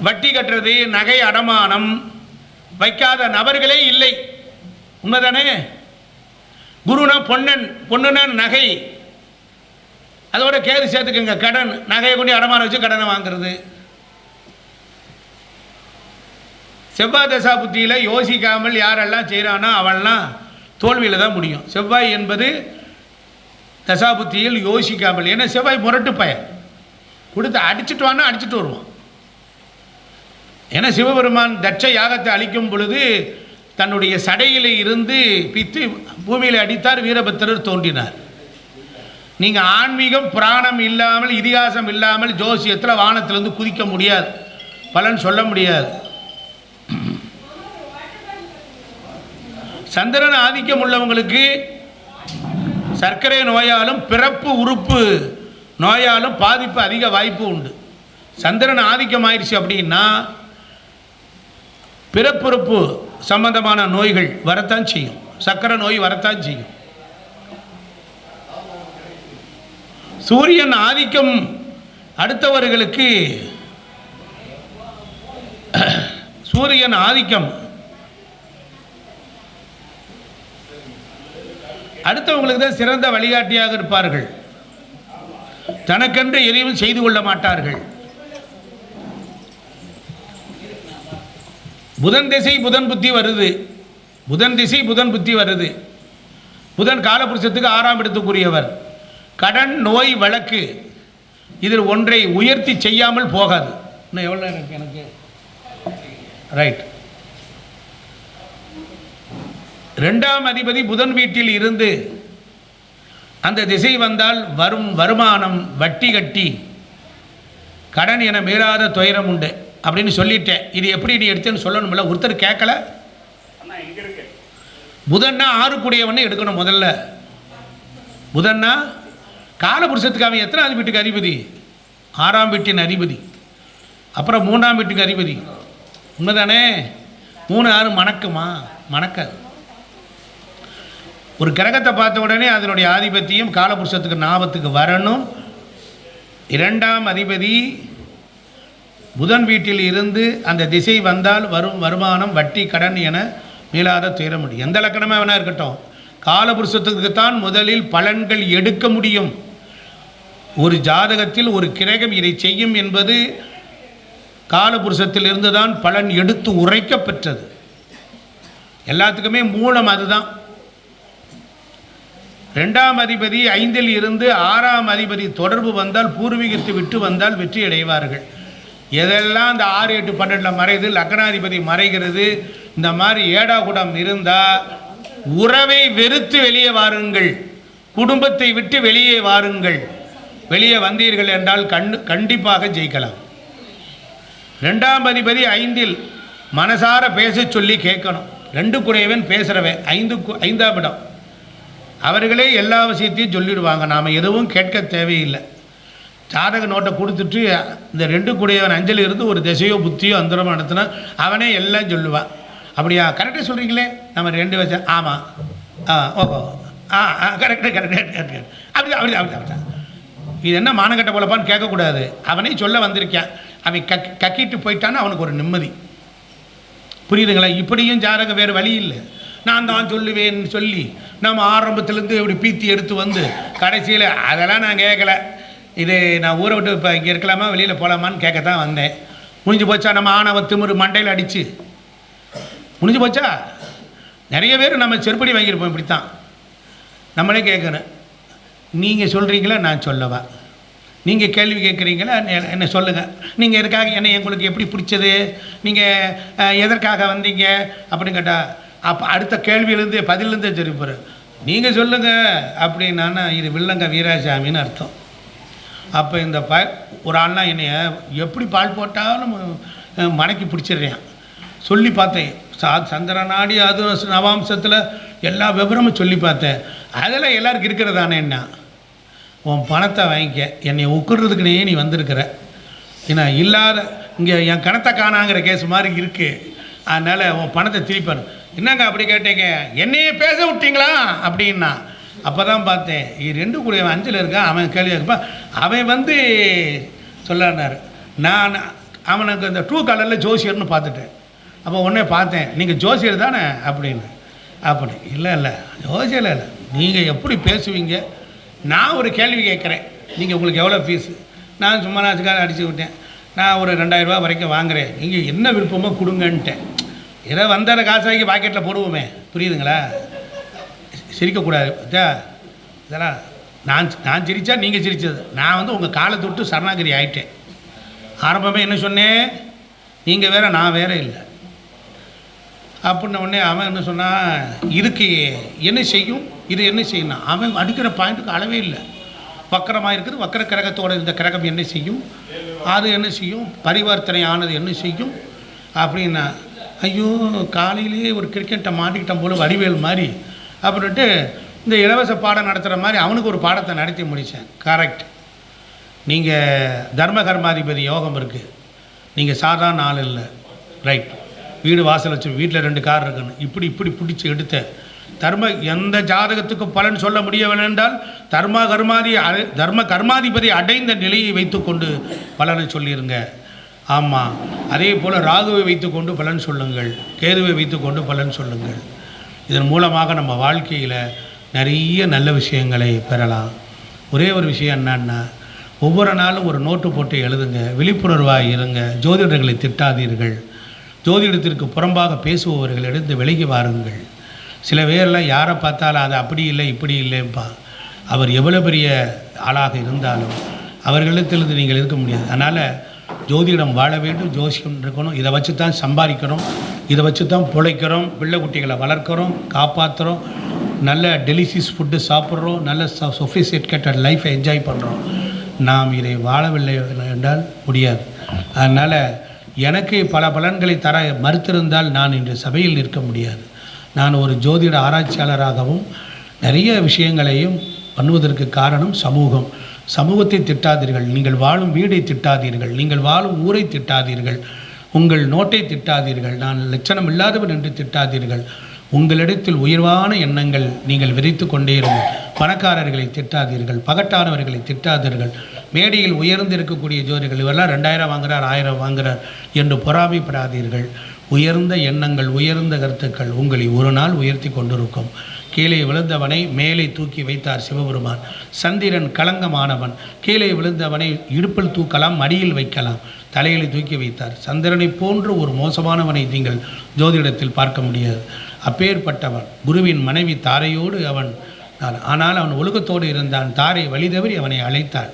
வட்டி கட்டுறது, நகை அடமானம் வைக்காத நபர்களே இல்லை. உண்மைதானே? குருனா பொண்ணுனா நகை, அதோட கேது சேர்த்துக்கங்க. கடன், நகையை கொண்டு அடமானம் வச்சு கடனை வாங்குறது. செவ்வாய் தசா புத்தியில் யோசிக்காமல் யாரெல்லாம் செய்கிறானோ அவன்லாம் தோல்வியில் தான் முடியும். செவ்வாய் என்பது தசாபுத்தியில் யோசிக்காமல், ஏன்னா செவ்வாய் முரட்டு பயன், கொடுத்து அடிச்சுட்டு வானா அடிச்சுட்டு வருவான். ஏன்னா சிவபெருமான் தட்ச யாகத்தை அழிக்கும் பொழுது தன்னுடைய சடையில் இருந்து பித்து பூமியில் அடித்தார், வீரபத்திரர் தோன்றினார். நீங்கள் ஆன்மீகம் புராணம் இல்லாமல் இதிகாசம் இல்லாமல் ஜோசியத்தில் வானத்திலிருந்து குதிக்க முடியாது, பலன் சொல்ல முடியாது. சந்திரன் ஆதிக்கம் உள்ளவங்களுக்கு சர்க்கரை நோயாலும் பிறப்பு உறுப்பு நோயாலும் பாதிப்பு அதிக வாய்ப்பு உண்டு. சந்திரன் ஆதிக்கம் ஆயிடுச்சு அப்படின்னா பிறப்புறுப்பு சம்பந்தமான நோய்கள் வரத்தான் செய்யும், சர்க்கரை நோய் வரத்தான் செய்யும். சூரியன் ஆதிக்கம் அடுத்தவர்களுக்கு, சூரியன் ஆதிக்கம் அடுத்தவங்களுக்கு தான் சிறந்த வழிகாட்டியாக இருப்பார்கள், தனக்கென்று எதையும் செய்து கொள்ள மாட்டார்கள். புதன் திசை புதன் புத்தி வருது, புதன் திசை புதன் புத்தி வருது. புதன் காலபுருஷத்துக்கு 6ஆம் இடத்துக்குரியவர். கடன் நோய் வழக்கு இதில் ஒன்றை உயர்த்தி செய்யாமல் போகாது. இன்னும் எவ்வளோ எனக்கு ரைட். 2ஆம் அதிபதி புதன் வீட்டில் இருந்து அந்த திசை வந்தால் வரும் வருமானம் வட்டி கட்டி கடன் என மீறாத துயரம் உண்டு அப்படின்னு சொல்லிட்டேன். இது எப்படி நீ எடுத்தேன்னு சொல்லணும்ல, ஒருத்தர் கேட்கல. புதன்னா 6 கூடியவன்னு எடுக்கணும் முதல்ல. புதன்னா காலபுருஷத்துக்கு அவன் எத்தனாவது வீட்டுக்கு அதிபதி? 6ஆம் வீட்டின் அதிபதி. அப்புறம் 3ஆம் வீட்டுக்கு அதிபதி. உண்மைதானே? 3 6 மணக்குமா? மணக்காது. ஒரு கிரகத்தை பார்த்த உடனே அதனுடைய ஆதிபத்தியம் காலபுருஷத்துக்கு ஞாபகத்துக்கு வரணும். 2ஆம் அதிபதி புதன் வீட்டில் இருந்து அந்த திசை வந்தால் வரும் வருமானம் வட்டி கடன் என மீளாத துயர முடியும். எந்த லக்கணமாக வேணா இருக்கட்டும், காலபுருஷத்துக்குத்தான் முதலில் பலன்கள் எடுக்க முடியும். ஒரு ஜாதகத்தில் ஒரு கிரகம் இதை செய்யும் என்பது காலபுருஷத்தில் இருந்து தான் பலன் எடுத்து உரைக்க பெற்றது. எல்லாத்துக்குமே மூலம் அதுதான். 2ஆம் அதிபதி 5இல் இருந்து 6ஆம் அதிபதி தொடர்பு வந்தால், பூர்வீகத்தை விட்டு வந்தால் வெற்றி அடைவார்கள். எதெல்லாம் இந்த 6 8 12 மறைது, லக்னாதிபதி மறைகிறது, இந்த மாதிரி ஏடாகுடம் இருந்தால் உறவை வெறுத்து வெளியே வாருங்கள், குடும்பத்தை விட்டு வெளியே வாருங்கள். வெளியே வந்தீர்கள் என்றால் கண்டிப்பாக ஜெயிக்கலாம். 2ஆம் அதிபதி 5இல் மனசார பேச சொல்லி கேட்கணும். 2 குறைவன் பேசுகிறவன் 5ஆம் இடம். அவர்களே எல்லா விஷயத்தையும் சொல்லிடுவாங்க, நாம் எதுவும் கேட்க தேவையில்லை. ஜாதக நோட்டை கொடுத்துட்டு இந்த 2 கூடியவன் 5இல் இருந்து ஒரு திசையோ புத்தியோ அந்தரமோ நடத்தினா அவனே எல்லாம் சொல்லுவான். அப்படியா? கரெக்டாக சொல்கிறீங்களே, நம்ம 2 வச்சா ஆமாம், ஓஹோ, கரெக்டாக அப்படி அப்படி அப்படி. இது என்ன மானக்கட்ட போலப்பான்னு கேட்கக்கூடாது. அவனே சொல்ல வந்திருக்கான், அவன் கக்கிட்டு போயிட்டான்னு அவனுக்கு ஒரு நிம்மதி. புரியுதுங்களா? இப்படியும் ஜாதகம் வேறு வழி இல்லை. நான் தான் சொல்லுவேன்னு சொல்லி நம்ம ஆரம்பத்துலேருந்து இப்படி பீத்தி எடுத்து வந்து கடைசியில் அதெல்லாம் நான் கேட்கல. இது நான் ஊரை விட்டு இப்போ இங்கே இருக்கலாமா வெளியில் போகலாமான்னு கேட்கத்தான் வந்தேன். முடிஞ்சு போச்சா? நம்ம ஆணவ திமிரு மண்டையில் அடித்து முடிஞ்சு போச்சா? நிறைய பேர் நம்ம செருப்படி வாங்கியிருப்போம். இப்படித்தான் நம்மளே கேட்கணும். நீங்கள் சொல்கிறீங்களா, நான் சொல்லவா? நீங்கள் கேள்வி கேட்குறீங்களா, என்ன சொல்லுங்கள். நீங்கள் எதுக்காக என்ன, உங்களுக்கு எப்படி பிடிச்சது, நீங்கள் எதற்காக வந்தீங்க அப்படின்னு கேட்டால் அப்போ அடுத்த கேள்வியிலேருந்து பதிலேருந்தே தெரிவிப்பார். நீங்கள் சொல்லுங்கள் அப்படின்னா இது வில்லங்க வீராசாமின்னு அர்த்தம். அப்போ இந்த ஒரு ஆள்னா என்னைய எப்படி பால் போட்டாலும் மனைக்கு பிடிச்சிடுறேன். சொல்லி பார்த்தேன், சந்திரநாடி அது நவாம்சத்தில் எல்லா விவரமும் சொல்லி பார்த்தேன். அதெல்லாம் எல்லாருக்கும் இருக்கிறதானே. என்ன உன் பணத்தை வாங்கிக்க, என்னை உட்குறதுக்குனே நீ வந்திருக்கிற, ஏன்னா இல்லாத இங்கே என் கணத்தை காணாங்கிற கேஸ் மாதிரி இருக்குது. அதனால் உன் பணத்தை திருப்பாரு. என்னங்க அப்படி கேட்டீங்க, என்னையே பேச விட்டீங்களா அப்படின்னா. அப்போ தான் பார்த்தேன், 2 கூடிய 5இல் இருக்கான். அவன் கேள்வி கேட்பான். அவன் வந்து சொல்லானார். நான் அவனுக்கு இந்த 2 கலரில் ஜோசியர்னு பார்த்துட்டேன். அப்போ உடனே பார்த்தேன், நீங்கள் ஜோசியர் தானே அப்படின்னு. அப்படி இல்லை ஜோசியர் இல்லை, நீங்கள் எப்படி பேசுவீங்க, நான் ஒரு கேள்வி கேட்குறேன், நீங்கள் உங்களுக்கு எவ்வளோ ஃபீஸு, நான் சும்மா நாச்சுக்காக அடிச்சு விட்டேன், நான் ஒரு 2000 ரூபா வரைக்கும் வாங்குகிறேன், நீங்கள் என்ன விருப்பமோ கொடுங்கன்ட்டேன். ஏதோ வந்தார காசு வாங்கி பாக்கெட்டில் போடுவோமே, புரியுதுங்களா? சிரிக்கக்கூடாது. இதெல்லாம் நான் சிரித்தா நீங்கள் சிரித்தது. நான் வந்து உங்கள் காலை தொட்டு சரணாகிரி ஆகிட்டேன். ஆரம்பமே என்ன சொன்னேன், நீங்கள் வேறு நான் வேறு இல்லை அப்படின்ன உடனே அவன் என்ன சொன்னான், இதுக்கு என்ன செய்யும், இது என்ன செய்யணும். அவன் அடிக்கிற பாயிண்ட்டுக்கு அளவே இல்லை. வக்கரமாக இருக்குது, வக்கர கிரகத்தோடு இந்த கிரகம் என்ன செய்யும், அது என்ன செய்யும், பரிவர்த்தனை ஆனது என்ன செய்யும் அப்படின்னா, ஐயோ காலையிலேயே ஒரு கிரிக்கெட்டை மாட்டிக்கிட்டான் போல வடிவேல் மாதிரி அப்படின்ட்டு இந்த இலவச பாடம் நடத்துகிற மாதிரி அவனுக்கு ஒரு பாடத்தை நடத்தி முடித்தேன். கரெக்ட். நீங்கள் தர்ம கர்மாதிபதி யோகம் இருக்குது, நீங்கள் சாதாரண ஆள் இல்லை. ரைட். வீடு வாசல் வச்சு வீட்டில் 2 கார் இருக்கணும். இப்படி இப்படி பிடிச்சி எடுத்த தர்ம எந்த ஜாதகத்துக்கு பலன் சொல்ல முடியவில்லை என்றால் தர்ம கர்மாதிபதி அடைந்த நிலையை வைத்துக்கொண்டு பலனை சொல்லிடுங்க. ஆமாம். அதே போல் ராகுவை வைத்துக்கொண்டு பலன் சொல்லுங்கள், கேதுவை வைத்துக்கொண்டு பலன் சொல்லுங்கள். இதன் மூலமாக நம்ம வாழ்க்கையில் நிறைய நல்ல விஷயங்களை பெறலாம். ஒரே ஒரு விஷயம் என்னன்னா, ஒவ்வொரு நாளும் ஒரு நோட்டு போட்டு எழுதுங்க, விழிப்புணர்வாக இருங்க, ஜோதிடர்களை திட்டாதீர்கள், ஜோதிடத்திற்கு புறம்பாக பேசுபவர்களிடம் விலகி வாருங்கள். சில பேரெல்லாம் யாரை பார்த்தாலும் அது அப்படி இல்லை இப்படி இல்லைப்பா. அவர் எவ்வளோ பெரிய ஆளாக இருந்தாலும் அவர்களிடத்திலிருந்து நீங்கள் இருக்க முடியாது. அதனால் ஜோதிடம் வாழ வேண்டும், ஜோசியம் இருக்கணும். இதை வச்சு தான் சம்பாதிக்கிறோம், இதை வச்சு தான் பிழைக்கிறோம், பிள்ளை குட்டிகளை வளர்க்குறோம், காப்பாற்றுறோம், நல்ல டெலிசியஸ் ஃபுட்டு சாப்பிட்றோம், நல்ல சொஃபிஸ்டிகேட்டட் லைஃப்பை என்ஜாய் பண்ணுறோம். நாம் இதை வாழவில்லை என்றால் முடியாது. அதனால் எனக்கு பல பலன்களை தர மறுத்திருந்தால் நான் இன்று சபையில் நிற்க முடியாது. நான் ஒரு ஜோதிட ஆராய்ச்சியாளராகவும் நிறைய விஷயங்களையும் பண்ணுவதற்கு காரணம் சமூகம். சமூகத்தை திட்டாதீர்கள், நீங்கள் வாழும் வீடை திட்டாதீர்கள், நீங்கள் வாழும் ஊரை திட்டாதீர்கள், உங்கள் நோட்டை திட்டாதீர்கள், நான் லட்சணம் இல்லாதவன் என்று திட்டாதீர்கள். உங்களிடத்தில் உயர்வான எண்ணங்கள் நீங்கள் விதைத்து கொண்டே இருங்கள். பணக்காரர்களை திட்டாதீர்கள், பகட்டானவர்களை திட்டாதீர்கள். மேடையில் உயர்ந்து இருக்கக்கூடிய ஜோதிகள் இவரெல்லாம் 2000 வாங்குகிறார் 1000 வாங்குகிறார் என்று பொறாமைப்படாதீர்கள். உயர்ந்த எண்ணங்கள், உயர்ந்த கருத்துக்கள் உங்களை ஒரு நாள் உயர்த்தி கொண்டிருக்கும். கீழே விழுந்தவனை மேலே தூக்கி வைத்தார் சிவபெருமான். சந்திரன் களங்கமானவன், கீழே விழுந்தவனை இடுப்பில் தூக்கலாம், மடியில் வைக்கலாம், தலையில் தூக்கி வைத்தார். சந்திரனை போன்று ஒரு மோசமானவனை நீங்கள் ஜோதிடத்தில் பார்க்க முடியாது. அப்பேற்பட்டவன் குருவின் மனைவி தாரையோடு அவன், ஆனால் அவன் ஒழுக்கத்தோடு இருந்தான். தாரை வழி தவறி அவனை அழைத்தான்.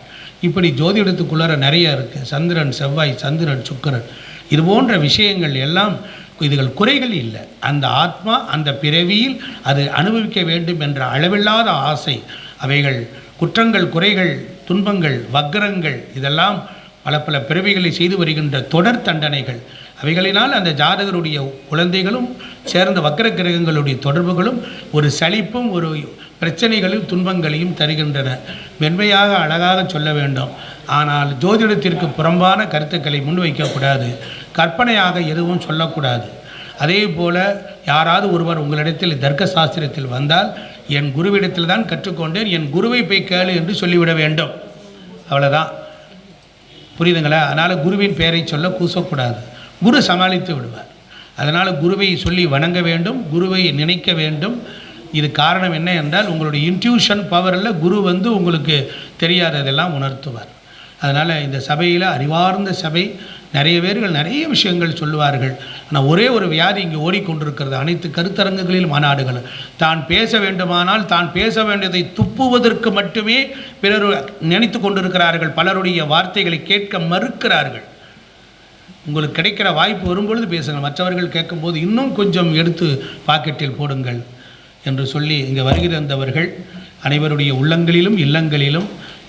இப்படி ஜோதிடத்துக்குள்ளார நிறைய இருக்குது. சந்திரன் செவ்வாய், சந்திரன் சுக்கிரன், இது போன்ற விஷயங்கள் எல்லாம் இதுகள் குறைகள் இல்லை. அந்த ஆத்மா அந்த பிறவியில் அது அனுபவிக்க வேண்டும் என்ற அளவில்லாத ஆசை, அவைகள் குற்றங்கள், குறைகள், துன்பங்கள், வக்ரங்கள், இதெல்லாம் பல பல பிறவிகளை செய்து வருகின்ற தொடர் தண்டனைகள். அவைகளினால் அந்த ஜாதகருடைய குழந்தைகளும் சேர்ந்த வக்ர கிரகங்களுடைய தொடர்புகளும் ஒரு சலிப்பும் ஒரு பிரச்சனைகளையும் துன்பங்களையும் தருகின்றன. மென்மையாக அழகாக சொல்ல வேண்டும். ஆனால் ஜோதிடத்திற்கு புறம்பான கருத்துக்களை முன்வைக்கக்கூடாது, கற்பனையாக எதுவும் சொல்லக்கூடாது. அதே போல் யாராவது ஒருவர் உங்களிடத்தில் தர்க்க சாஸ்திரத்தில் வந்தால், என் குருவிடத்தில் தான் கற்றுக்கொண்டேன், என் குருவை போய் கேளு என்று சொல்லிவிட வேண்டும். அவ்வளோதான். புரியுதுங்களா? அதனால் குருவின் பெயரை சொல்ல கூசக்கூடாது. குரு சமாளித்து விடுவார். அதனால் குருவை சொல்லி வணங்க வேண்டும், குருவை நினைக்க வேண்டும். இது காரணம் என்ன என்றால், உங்களுடைய இன்ட்யூஷன் பவரில் குரு வந்து உங்களுக்கு தெரியாததெல்லாம் உணர்த்துவார். அதனால் இந்த சபையில் அறிவார்ந்த சபை, நிறைய பேர்கள் நிறைய விஷயங்கள் சொல்லுவார்கள். ஆனால் ஒரே ஒரு வியாதி இங்கே ஓடிக்கொண்டிருக்கிறது. அனைத்து கருத்தரங்குகளில் மாநாடுகள் தான் பேச வேண்டுமானால் தான் பேச வேண்டியதை துப்புவதற்கு மட்டுமே பிறர் நினைத்து கொண்டிருக்கிறார்கள். பலருடைய வார்த்தைகளை கேட்க மறுக்கிறார்கள். உங்களுக்கு கிடைக்கிற வாய்ப்பு வரும்பொழுது பேசுங்கள், மற்றவர்கள் கேட்கும்போது இன்னும் கொஞ்சம் எடுத்து பாக்கெட்டில் போடுங்கள் என்று சொல்லி இங்கே வருகை தந்தவர்கள் அனைவருடைய உள்ளங்களிலும் இல்லங்களிலும்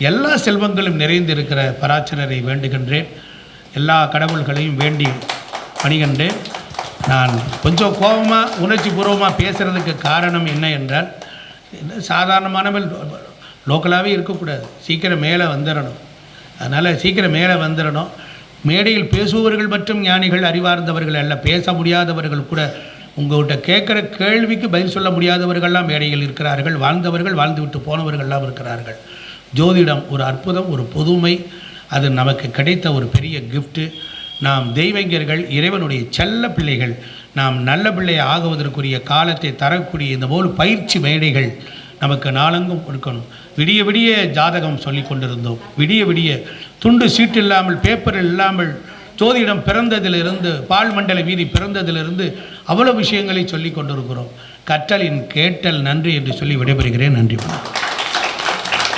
எல்லா செல்வங்களும் நிறைந்திருக்கிற பராச்சரரை வேண்டுகின்றேன். எல்லா கடவுள்களையும் வேண்டி பணிகின்றேன். நான் கொஞ்சம் கோபமாக உணர்ச்சி பூர்வமாக பேசுகிறதுக்கு காரணம் என்ன என்றால், சாதாரணமானவள் லோக்கலாகவே இருக்கக்கூடாது, சீக்கிரம் மேலே வந்துடணும். அதனால் சீக்கிரம் மேலே வந்துடணும். மேடையில் பேசுபவர்கள் மற்றும் ஞானிகள், அறிவார்ந்தவர்கள் அல்ல, பேச முடியாதவர்கள் கூட, உங்கள்கிட்ட கேட்குற கேள்விக்கு பதில் சொல்ல முடியாதவர்கள்லாம் மேடையில் இருக்கிறார்கள். வாழ்ந்தவர்கள், வாழ்ந்துவிட்டு போனவர்கள்லாம் இருக்கிறார்கள். ஜோதிடம் ஒரு அற்புதம், ஒரு புதுமை, அது நமக்கு கிடைத்த ஒரு பெரிய கிஃப்ட்டு. நாம் தெய்வஞர்கள், இறைவனுடைய செல்ல பிள்ளைகள். நாம் நல்ல பிள்ளை ஆகுவதற்குரிய காலத்தை தரக்கூடிய இந்த போல் பயிற்சி மேடைகள் நமக்கு நாளெங்கும் இருக்கணும். விடிய விடிய ஜாதகம் சொல்லி கொண்டிருந்தோம். விடிய விடிய துண்டு சீட்டு இல்லாமல், பேப்பர் இல்லாமல் ஜோதிடம் பிறந்ததிலிருந்து பால் மண்டல வீதி பிறந்ததிலிருந்து அவ்வளோ விஷயங்களை சொல்லி கொண்டிருக்கிறோம். கற்றலின் கேட்டல் நன்றி என்று சொல்லி விடைபெறுகிறேன். நன்றி.